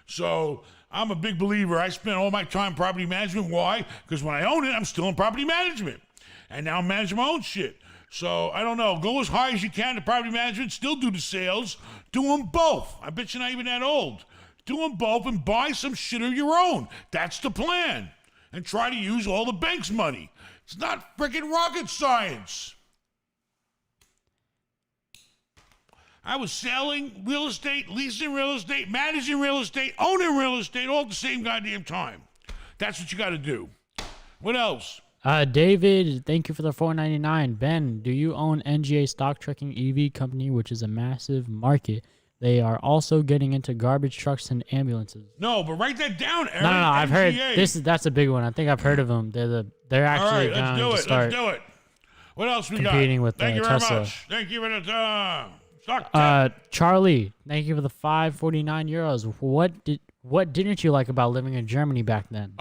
So I'm a big believer. I spend all my time property management. Why? Because when I own it, I'm still in property management. And now I'm managing my own shit. So, I don't know. Go as high as you can to property management. Still do the sales. Do them both. I bet you're not even that old. Do them both and buy some shit of your own. That's the plan. And try to use all the bank's money. It's not freaking rocket science. I was selling real estate, leasing real estate, managing real estate, owning real estate all at the same goddamn time. That's what you got to do. What else? David, thank you for the $4.99. Ben, do you own NGA Stock Trucking EV Company, which is a massive market? They are also getting into garbage trucks and ambulances. No, but write that down, Aaron. No, I've heard NGA. that's a big one. I think I've heard of them. They're actually all right, let's do it. What else we got? Competing with Thank you Tesla. very much. Thank you for the stock. Charlie, thank you for the €5.49. What didn't you like about living in Germany back then?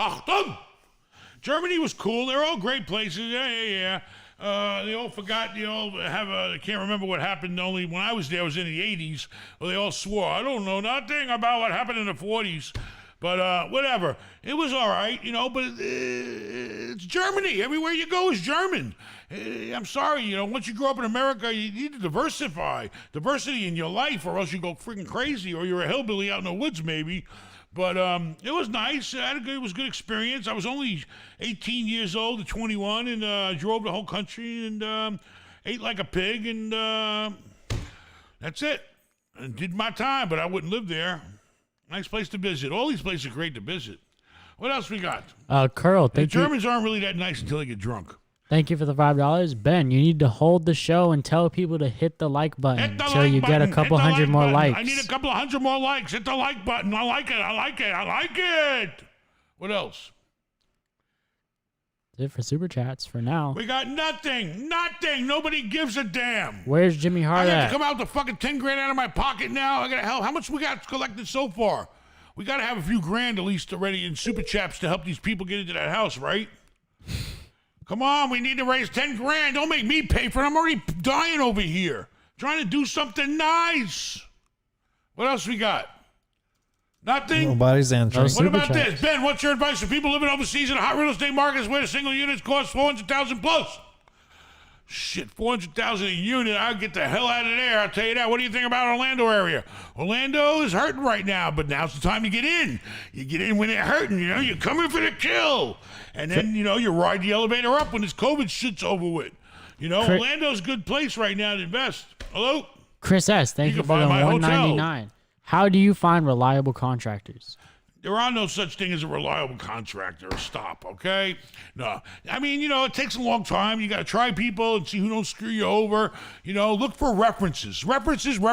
Germany was cool. They're all great places. Yeah. They all forgot. They all I can't remember what happened. Only when I was there was in the 80s. Well, they all swore. I don't know nothing about what happened in the 40s. But whatever. It was all right, you know. But it's Germany. Everywhere you go is German. I'm sorry, you know. Once you grow up in America, you need to diversity in your life, or else you go freaking crazy, or you're a hillbilly out in the woods, maybe. But it was nice. It was a good experience. I was only 18 years old at 21 and drove the whole country and ate like a pig. And that's it. And did my time, but I wouldn't live there. Nice place to visit. All these places are great to visit. What else we got? Curl, The Germans aren't really that nice until they get drunk. Thank you for the $5. Ben, you need to hold the show and tell people to hit the like button until you get a couple hundred more likes. I need a couple of hundred more likes. Hit the like button. I like it. What else? That's it for Super Chats for now. We got nothing. Nobody gives a damn. Where's Jimmy Hart I got at? to come out the fucking 10 grand out of my pocket now. How much we got collected so far? We got to have a few grand at least already in Super Chats to help these people get into that house, right? Come on, we need to raise 10 grand. Don't make me pay for it. I'm already dying over here. Trying to do something nice. What else we got? Nothing? Nobody's answering. What about this? Ben, what's your advice for people living overseas in hot real estate markets where single units cost $400,000 plus? Shit, $400,000 a unit. I'll get the hell out of there. I'll tell you that. What do you think about Orlando area? Orlando is hurting right now, but now's the time to get in. You get in when they're hurting, you know. You're coming for the kill. And then, you know, you ride the elevator up when this COVID shit's over with. You know, Orlando's a good place right now to invest. Hello? Chris S., thank you for the $199. How do you find reliable contractors? There are no such thing as a reliable contractor. Stop, okay? No. I mean, it takes a long time. You got to try people and see who don't screw you over. Look for references. References. 3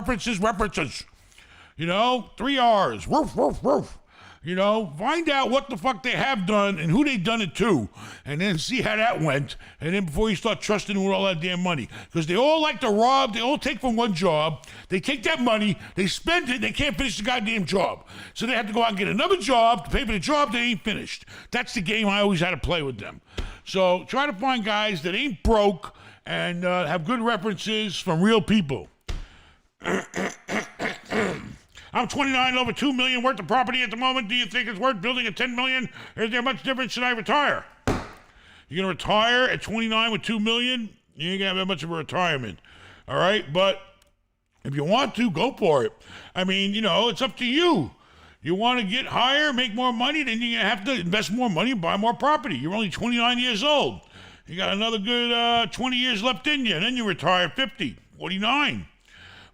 R's. Woof, woof, woof. Find out what the fuck they have done and who they done it to, and then see how that went, and then before you start trusting them with all that damn money. Because they all like to rob, they all take from one job, they take that money, they spend it, they can't finish the goddamn job. So they have to go out and get another job to pay for the job they ain't finished. That's the game I always had to play with them. So try to find guys that ain't broke and have good references from real people. I'm 29 over $2 million worth of property at the moment. Do you think it's worth building at $10 million? Is there much difference? Should I retire? You're gonna retire at 29 with $2 million? You ain't gonna have that much of a retirement, all right? But if you want to, go for it. I mean, it's up to you. You want to get higher, make more money, then you're gonna have to invest more money and buy more property. You're only 29 years old. You got another good 20 years left in you, and then you retire 50, 49.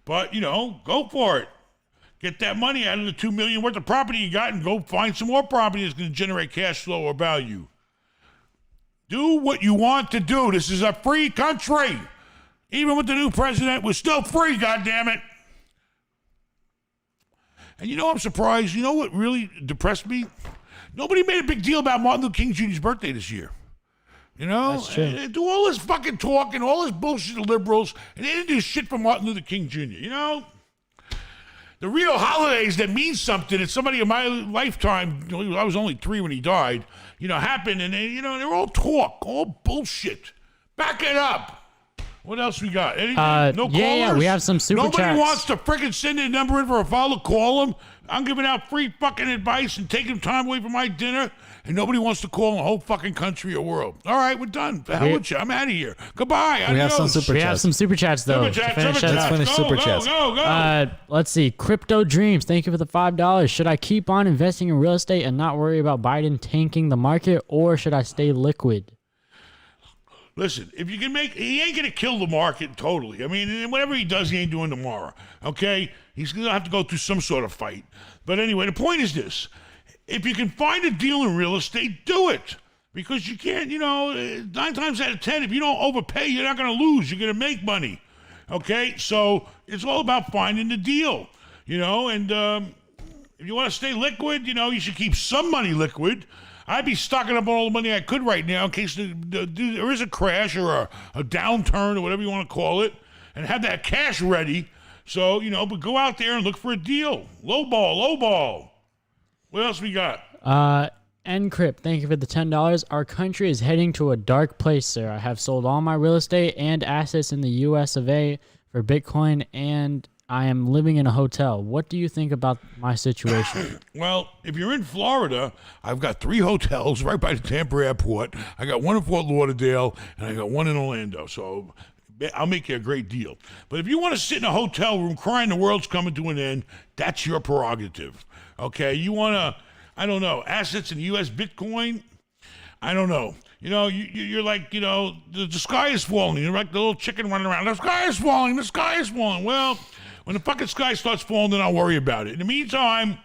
But go for it. Get that money out of the $2 million worth of property you got and go find some more property that's going to generate cash flow or value. Do what you want to do. This is a free country. Even with the new president, we're still free, goddammit. And I'm surprised. You know what really depressed me? Nobody made a big deal about Martin Luther King Jr.'s birthday this year. That's true. They do all this fucking talk and all this bullshit to liberals, and they didn't do shit for Martin Luther King Jr., The real holidays that mean something, and somebody in my lifetime, I was only 3 when he died, happened, and they're all talk, all bullshit. Back it up. What else we got? Anything? No callers? Yeah, we have some super Nobody chats. wants to freaking send a number in for a follow, call them. I'm giving out free fucking advice and taking time away from my dinner, and nobody wants to call in the whole fucking country or world. All right, we're done. The hell with you. I'm out of here. Goodbye. We have some Adios. super We chats. have some super chats, though. Super chat, to finish super it chat. up. Let's finish super chats. Go. Let's see. Crypto Dreams, thank you for the $5. Should I keep on investing in real estate and not worry about Biden tanking the market, or should I stay liquid? Listen, if you can he ain't going to kill the market totally. I mean, whatever he does, he ain't doing tomorrow, okay? He's going to have to go through some sort of fight. But anyway, the point is this. If you can find a deal in real estate, do it. Because you can't, 9 times out of 10, if you don't overpay, you're not going to lose. You're going to make money, okay? So it's all about finding the deal, and if you want to stay liquid, you should keep some money liquid. I'd be stocking up on all the money I could right now in case there is a crash or a downturn or whatever you want to call it, and have that cash ready. So, but go out there and look for a deal. Low ball. What else we got? Encrypt, thank you for the $10. Our country is heading to a dark place, sir. I have sold all my real estate and assets in the US of A for Bitcoin, and I am living in a hotel. What do you think about my situation? Well, if you're in Florida, I've got 3 hotels right by the Tampa airport. I got one in Fort Lauderdale, and I got one in Orlando. So I'll make you a great deal. But if you want to sit in a hotel room crying the world's coming to an end, that's your prerogative. Okay? You want to, I don't know, assets in U.S. Bitcoin? I don't know. You're like, the sky is falling. You're like the little chicken running around. The sky is falling. The sky is falling. Well, when the fucking sky starts falling, then I'll worry about it. In the meantime,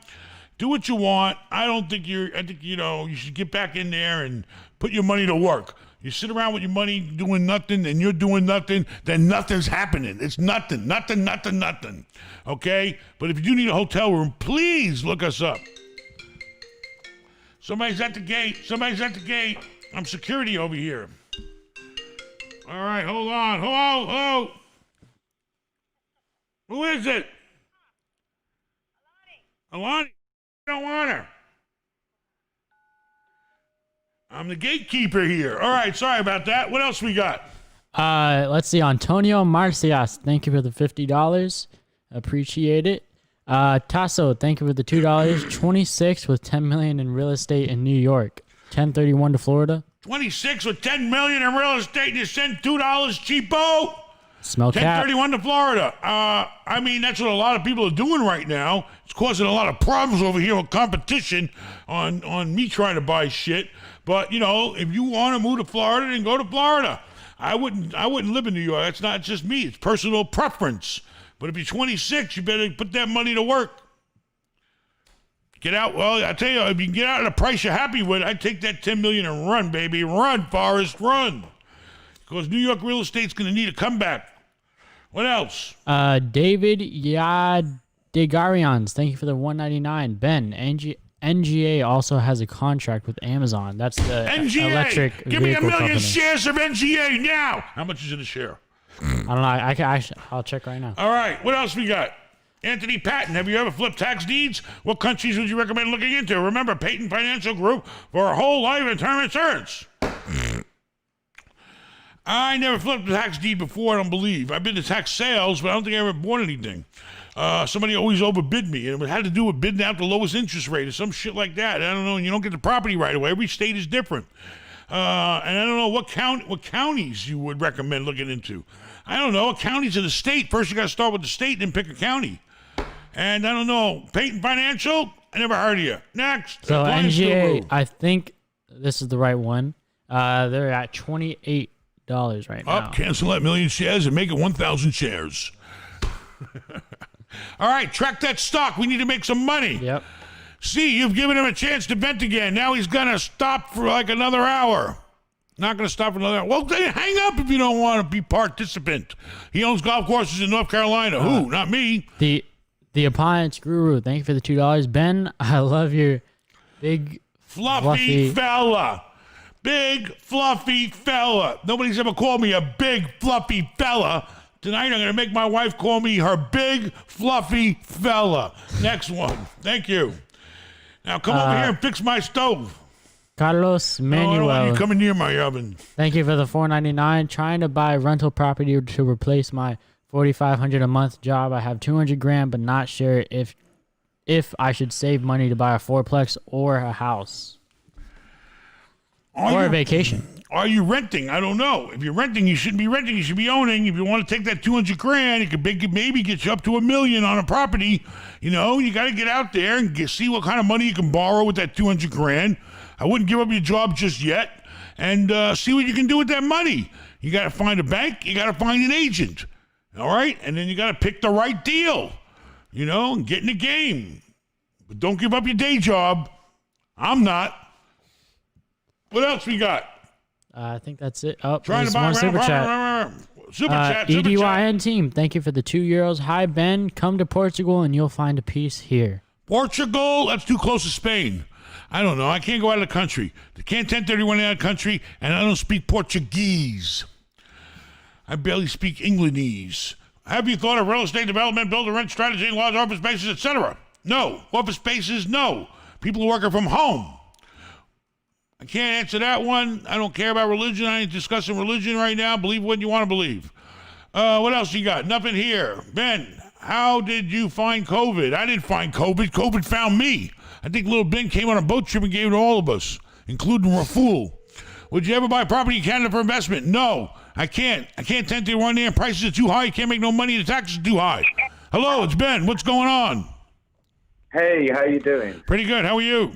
do what you want. I think you should get back in there and put your money to work. You sit around with your money doing nothing and you're doing nothing, then nothing's happening. It's nothing. Okay? But if you do need a hotel room, please look us up. Somebody's at the gate. I'm security over here. All right, hold on. Hello. Who is it? Alani. I don't want her. I'm the gatekeeper here. All right, sorry about that. What else we got? Let's see. Antonio Marcias, thank you for the $50. Appreciate it. Tasso, thank you for the $2. 26 with $10 million in real estate in New York. 1031 to Florida. 26 with $10 million in real estate and you send $2 cheapo? Smell cat. 1031 to Florida. I mean, that's what a lot of people are doing right now. It's causing a lot of problems over here with competition on me trying to buy shit. But, if you want to move to Florida, then go to Florida. I wouldn't live in New York. That's not just me. It's personal preference. But if you're 26, you better put that money to work. Get out. Well, I tell you, if you can get out at a price you're happy with, I'd take that $10 million and run, baby. Run, Forrest, run. Because New York real estate's going to need a comeback. What else? David Yadegarians, thank you for the $1.99. Ben, NGA also has a contract with Amazon. That's the NGA. electric Give me a vehicle million company. shares of NGA now. How much is in a share? I don't know. I'll check right now. All right. What else we got? Anthony Patton, have you ever flipped tax deeds? What countries would you recommend looking into? Remember, Payton Financial Group for a whole life and term insurance. I never flipped a tax deed before, I don't believe. I've been to tax sales, but I don't think I ever bought anything. Somebody always overbid me, and it had to do with bidding out the lowest interest rate or some shit like that. I don't know, and you don't get the property right away. Every state is different. And I don't know what counties you would recommend looking into. I don't know. Counties in the state. First, you got to start with the state, then pick a county. And I don't know. Payton Financial? I never heard of you. Next. So Lions NGA, Guru. I think this is the right one. They're at $28 right now. Cancel that million shares and make it 1,000 shares. All right, track that stock. We need to make some money. Yep. See, you've given him a chance to vent again. Now he's going to stop for like another hour. Not going to stop for another hour. Well, then hang up if you don't want to be participant. He owns golf courses in North Carolina. Who? Not me. The Appliance Guru, thank you for the $2. Ben, I love your big Fluffy fella. Big fluffy fella. Nobody's ever called me a big fluffy fella. Tonight I'm going to make my wife call me her big fluffy fella. Next one. Thank you. Now come over here and fix my stove. Carlos No, I don't want Manuel, you coming near my oven. thank you for the $4.99. Trying to buy rental property to replace my $4,500 a month job. I have $200,000, but not sure if I should save money to buy a fourplex or a house or a vacation. Are you renting? I don't know. If you're renting, you shouldn't be renting. You should be owning. If you want to take that $200,000, it could maybe get you up to $1 million on a property. You know, you got to get out there and see what kind of money you can borrow with that $200,000. I wouldn't give up your job just yet, and see what you can do with that money. You got to find a bank. You got to find an agent. All right, and then you got to pick the right deal. You know, and get in the game, but don't give up your day job. I'm not. What else we got? I think that's it. Oh, Trying there's to buy one super chat. Super chat. Super chat. EDYN team, thank you for the €2. Hi, Ben. Come to Portugal and you'll find a piece here. Portugal? That's too close to Spain. I don't know. I can't go out of the country. They can't 1031 out of the country, and I don't speak Portuguese. I barely speak Englandese. Have you thought of real estate development, build-to-rent strategy, large office spaces, etc.? No. Office spaces, no. People are working from home. I can't answer that one. I don't care about religion. I ain't discussing religion right now. Believe what you want to believe. What else you got? Nothing here. Ben, how did you find COVID? I didn't find COVID. COVID found me. I think little Ben came on a boat trip and gave it to all of us, including Raful. Would you ever buy property in Canada for investment? No, I can't. I can't 1031 there. Prices are too high. You can't make no money. The taxes are too high. Hello, it's Ben. What's going on? Hey, how you doing? Pretty good. How are you?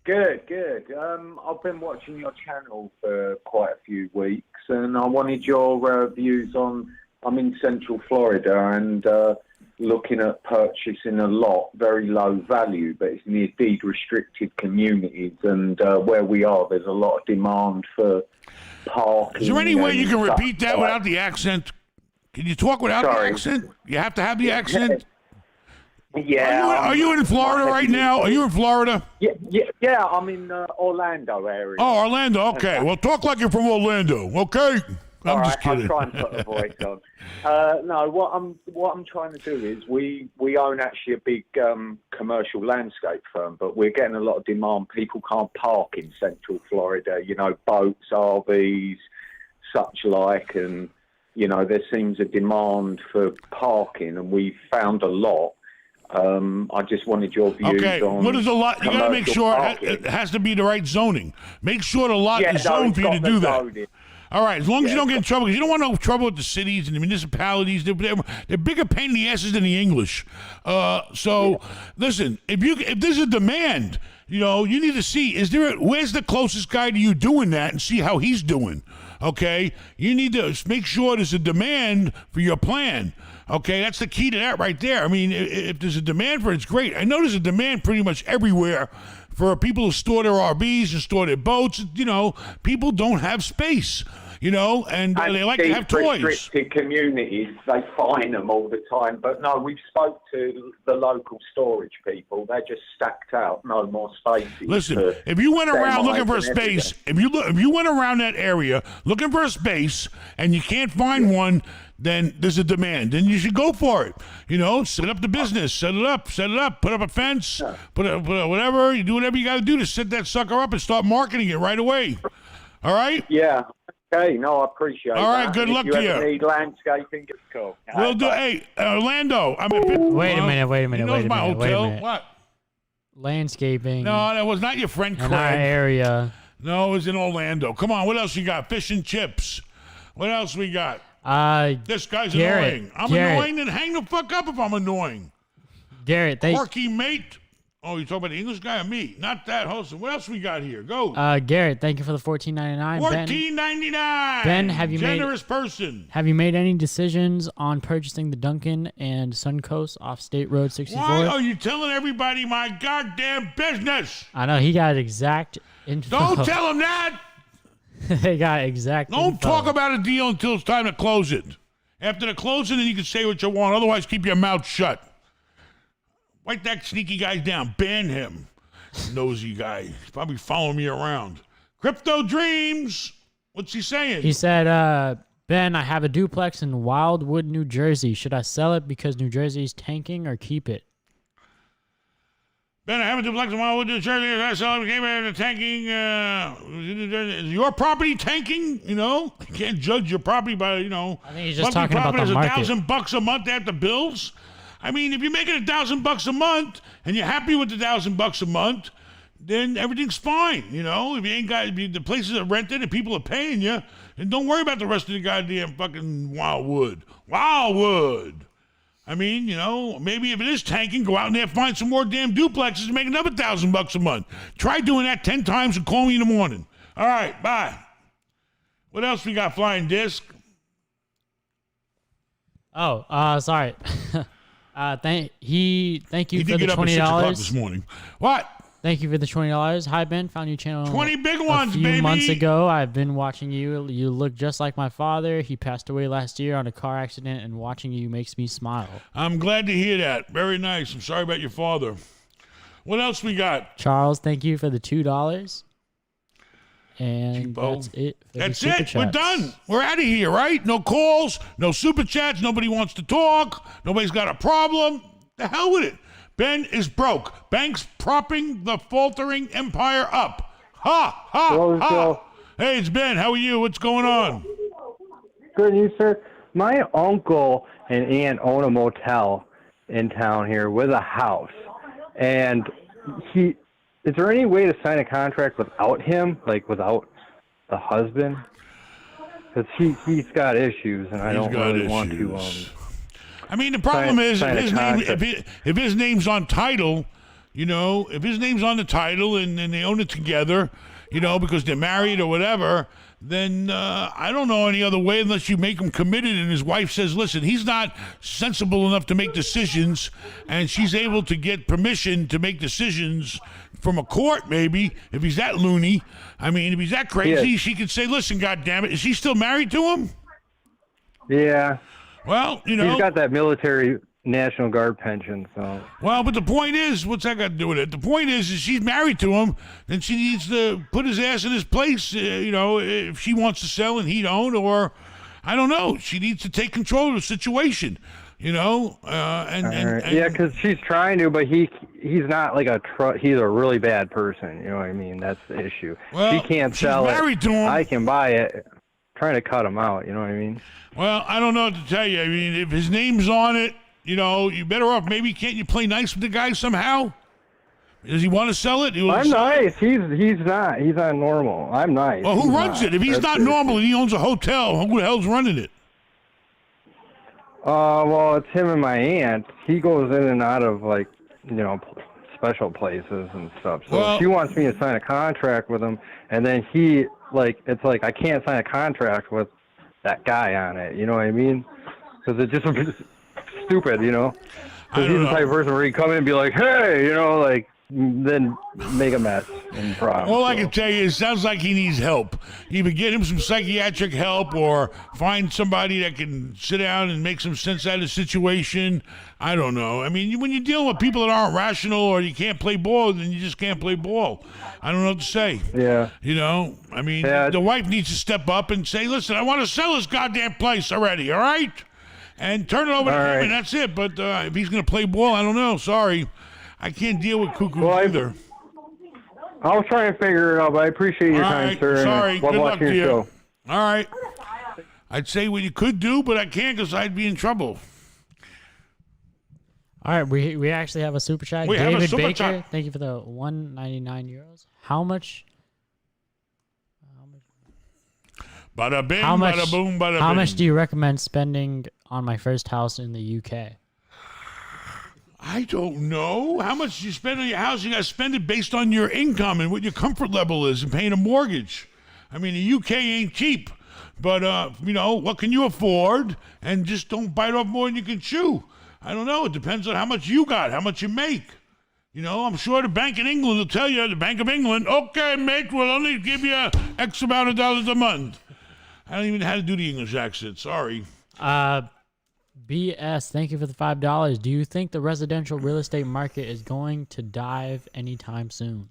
Good, good. I've been watching your channel for quite a few weeks, and I wanted your views on. I'm in Central Florida and looking at purchasing a lot, very low value, but it's near deed-restricted communities, and where we are, there's a lot of demand for parking. Is there any way you can and repeat that stuff. without the accent? Can you talk without the Sorry. accent? You have to have the accent? Yeah. Are you in Florida right now? Are you in Florida? Yeah. I'm in Orlando area. Oh, Orlando. Okay. Well, talk like you're from Orlando. Okay. I'm just kidding. I'll try and put a voice on. No, what I'm trying to do is we own actually a big commercial landscape firm, but we're getting a lot of demand. People can't park in Central Florida. You know, boats, RVs, such like, and you know there seems a demand for parking, and we found a lot. I just wanted your views on. What is a lot? You got to make sure parking. it has to be the right zoning. Make sure the lot is zoned for you to do that. All right, as long as you don't get in trouble, because you don't want no trouble with the cities and the municipalities. They're bigger pain in the asses than the English. Listen, if there's a demand you need to see, where's the closest guy to you doing that and see how he's doing, okay? You need to make sure there's a demand for your plan, okay? That's the key to that right there. I mean, if there's a demand for it, it's great. I know there's a demand pretty much everywhere for people to store their RVs and store their boats. People don't have space. And they like to have toys. Restricted communities, they find them all the time. But no, we've spoke to the local storage people. They're just stacked out, no more spaces. Listen, if you went around looking for a space, if you went around that area looking for a space and you can't find one, then there's a demand. Then you should go for it. Set up the business, set it up, put up a fence, put up whatever. You do whatever you got to do to set that sucker up and start marketing it right away. All right? Yeah. Okay, no, I appreciate All right, that. good luck to you. If you need landscaping, it's cool. We'll do. Hey, Orlando. Wait a minute. He knows my hotel. What? Landscaping. No, that was not your friend Craig. In our area. No, it was in Orlando. Come on, what else you got? Fish and chips. What else we got? This guy's annoying. I'm annoying, then hang the fuck up if I'm annoying. Garrett, Porky mate. Oh, you talking about the English guy or me? Not that host. What else we got here? Go. Garrett, thank you for the $14.99. $14.99. Ben, generous person. Have you made any decisions on purchasing the Duncan and Suncoast off State Road 64? Why are you telling everybody my goddamn business? I know he got exact info. Don't tell him that. They got exact. Don't talk about a deal until it's time to close it. After the closing, then you can say what you want. Otherwise, keep your mouth shut. Write that sneaky guy down. Ban him. Nosy guy. He's probably following me around. Crypto Dreams. What's he saying? He said, Ben, I have a duplex in Wildwood, New Jersey. Should I sell it because New Jersey's tanking or keep it? Ben, I have a duplex in Wildwood, New Jersey. Should I sell it? Came into tanking. Is your property tanking? You can't judge your property by, I think he's just talking about the market. $1,000 a month after bills. I mean, if you're making $1,000 a month and you're happy with the $1,000 a month, then everything's fine. If you ain't got the places are rented and people are paying you, and don't worry about the rest of the goddamn fucking Wildwood. I mean, maybe if it is tanking, go out in there, find some more damn duplexes and make another $1,000 a month. Try doing that 10 times and call me in the morning. All right, bye. What else we got? Flying disc. Oh, sorry. Thank you for the $20. He did get up at 6 o'clock this morning. What? Thank you for the $20. Hi, Ben. Found your channel 20 big ones, a few baby. months ago. I've been watching you. You look just like my father. He passed away last year on a car accident, and watching you makes me smile. I'm glad to hear that. Very nice. I'm sorry about your father. What else we got? Charles, thank you for the $2. And that's it. That's it. We're done. We're out of here, right? No calls, no super chats. Nobody wants to talk. Nobody's got a problem. The hell with it. Ben is broke. Banks propping the faltering empire up. Ha, ha, Hello, ha. Joe. Hey, it's Ben. How are you? What's going on? Good news, sir. My uncle and aunt own a motel in town here with a house. And is there any way to sign a contract without him, like without the husband? Because he's got issues, and I don't really want to. I mean, the problem is if his name's on title, if his name's on the title and they own it together, because they're married or whatever, then I don't know any other way unless you make him committed and his wife says, listen, he's not sensible enough to make decisions, and she's able to get permission to make decisions from a court, maybe, if he's that loony. I mean, if he's that crazy, she could say, listen, goddammit, is she still married to him? Yeah. Well, he's got that military National Guard pension, so. Well, but the point is, what's that got to do with it? The point is she's married to him, and she needs to put his ass in his place, if she wants to sell and he don't, or, I don't know, she needs to take control of the situation, Yeah, because she's trying to, but he's not like he's a really bad person, you know what I mean? That's the issue. Well, she can't sell she's married it. to him. I can buy it. Trying to cut him out, you know what I mean? Well, I don't know what to tell you. I mean, if his name's on it, you better off. Maybe can't you play nice with the guy somehow? Does he want to sell it? I'm nice. He's not. He's not normal. I'm nice. Well, who runs it? If he's not normal and he owns a hotel, who the hell's running it? Well, it's him and my aunt. He goes in and out of special places and stuff. So Well- she wants me to sign a contract with him, and then he it's like I can't sign a contract with that guy on it. You know what I mean? Because it's just stupid, you know. Because he's the type of person where he'd come in and be like, hey, you know, like, then make a mess and problem. All I can tell you, it sounds like he needs help. Either get him some psychiatric help or find somebody that can sit down and make some sense out of the situation. I don't know. I mean, when you're dealing with people that aren't rational or you can't play ball, then you just can't play ball. I don't know what to say. Yeah. You know, I mean, the wife needs to step up and say, listen, I want to sell this goddamn place already, all right? And turn it over to him, and that's it. But if he's going to play ball, I don't know. Sorry. I can't deal with cuckoos either. I'll try and figure it out, but I appreciate your time, sir. Sorry. And love Good luck watching to your you. show. All right. I'd say what you could do, but I can't because I'd be in trouble. All right, we actually have a super chat. We have a David super Baker, chat. thank you for the 199 euros. How much? Bada bing, How much? bada boom, bada How bing. much do you recommend spending on my first house in the UK? I don't know. How much do you spend on your house? You got to spend it based on your income and what your comfort level is and paying a mortgage. I mean, the UK ain't cheap. But, you know, what can you afford? And just don't bite off more than you can chew. I don't know. It depends on how much you got, how much you make. You know, I'm sure the Bank in England will tell you, the Bank of England, okay, mate, we'll only give you X amount of dollars a month. I don't even know how to do the English accent. Sorry. BS, thank you for the $5. Do you think the residential real estate market is going to dive anytime soon?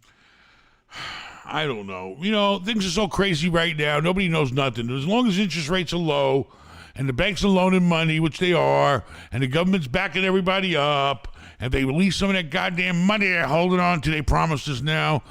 I don't know. You know, things are so crazy right now. Nobody knows nothing. As long as interest rates are low and the banks are loaning money, which they are, and the government's backing everybody up, and they release some of that goddamn money they're holding on to, they promised us now.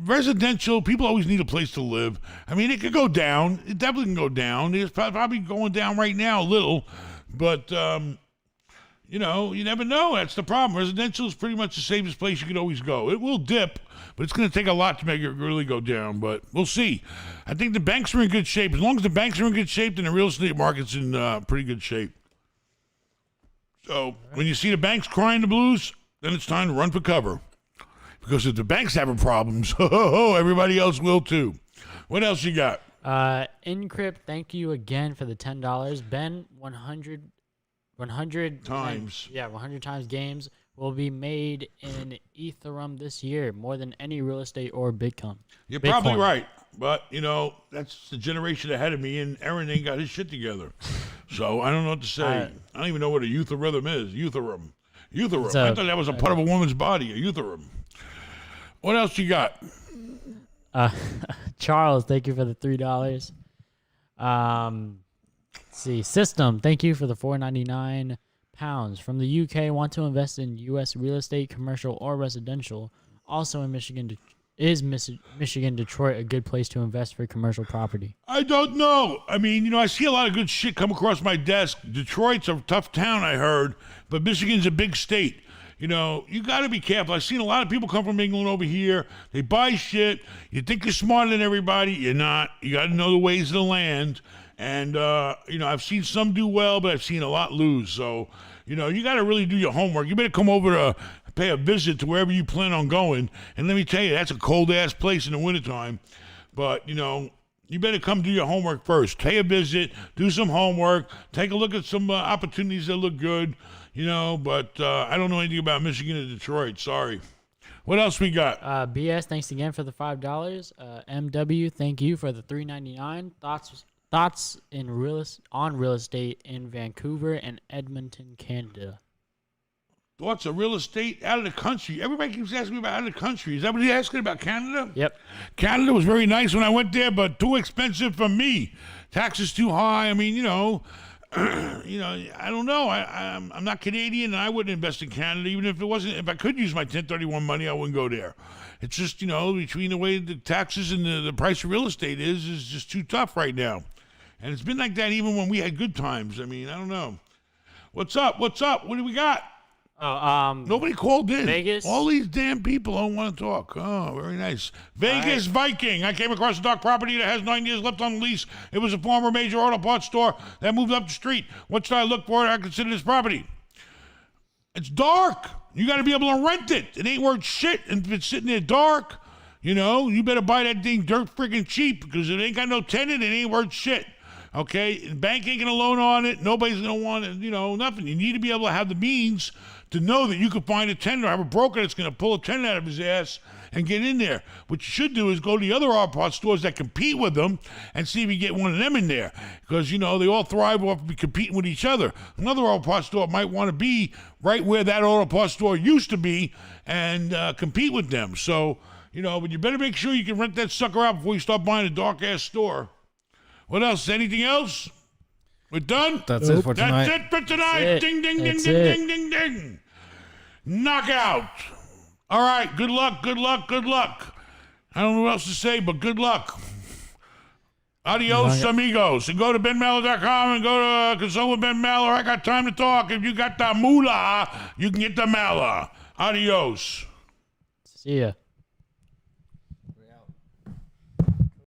Residential, people always need a place to live. I mean, it could go down. It definitely can go down. It's probably going down right now a little. But, you know, you never know. That's the problem. Residential is pretty much the safest place you could always go. It will dip, but it's going to take a lot to make it really go down. But we'll see. I think the banks are in good shape. As long as the banks are in good shape, then the real estate market's in pretty good shape. So when you see the banks crying the blues, then it's time to run for cover. Because if the bank's having problems, everybody else will too. What else you got? Encrypt, thank you again for the $10. Ben, 100 times. 100 times games will be made in Ethereum this year, more than any real estate or Bitcoin. You're probably right. But, you know, that's the generation ahead of me, and Aaron ain't got his shit together. So I don't know what to say. I don't even know what a eutherrhythm is. Eutherrhythm. I thought that was a part of a woman's body, a eutherrhythm. What else you got? Charles, thank you for the $3. Let's see. System, thank you for the £4.99. From the UK, want to invest in U.S. real estate, commercial or residential. Also in Michigan, is Michigan, Detroit a good place to invest for commercial property? I don't know. I mean, you know, I see a lot of good shit come across my desk. Detroit's a tough town, I heard, but Michigan's a big state. You know, you got to be careful. I've seen a lot of people come from England over here. They buy shit. You think you're smarter than everybody. You're not. You got to know the ways of the land. And, you know, I've seen some do well, but I've seen a lot lose. So, you know, you got to really do your homework. You better come over to pay a visit to wherever you plan on going. And let me tell you, that's a cold-ass place in the wintertime. But, you know, you better come do your homework first. Pay a visit, do some homework, take a look at some opportunities that look good, you know. But I don't know anything about Michigan and Detroit. Sorry. What else we got? BS, thanks again for the $5. MW, thank you for the $3.99. Thoughts on real estate in Vancouver and Edmonton, Canada. Thoughts of real estate out of the country. Everybody keeps asking me about out of the country. Is that what you're asking about, Canada? Yep. Canada was very nice when I went there, but too expensive for me. Taxes too high. I mean, you know, I don't know. I'm not Canadian, and I wouldn't invest in Canada, even if it wasn't. If I could use my 1031 money, I wouldn't go there. It's just, you know, between the way the taxes and the price of real estate is just too tough right now. And it's been like that even when we had good times. I mean, I don't know. What's up? What do we got? Nobody called in. Vegas. All these damn people don't want to talk. Oh, very nice. Vegas Viking. I came across a dark property that has 9 years left on the lease. It was a former major auto parts store that moved up the street. What should I look for? I consider this property. It's dark. You got to be able to rent it. It ain't worth shit if it's sitting there dark. You know, you better buy that thing dirt freaking cheap because it ain't got no tenant. It ain't worth shit. Okay? The bank ain't going to loan on it. Nobody's going to want it, nothing. You need to be able to have the means to know that you can find a tenant or have a broker that's going to pull a tenant out of his ass and get in there. What you should do is go to the other auto parts stores that compete with them and see if you get one of them in there. Because, they all thrive off of competing with each other. Another auto parts store might want to be right where that auto parts store used to be and compete with them. So, but you better make sure you can rent that sucker out before you start buying a dark-ass store. What else? Anything else? We're done? That's it for tonight. That's it for tonight. That's it. Ding, ding, ding, That's ding, it. ding, ding, ding. Knockout. All right. Good luck. Good luck. Good luck. I don't know what else to say, but good luck. Adios, amigos. And go to benmallah.com and go to consult with Ben Mallah. I got time to talk. If you got the moolah, you can get the Mallah. Adios. See ya.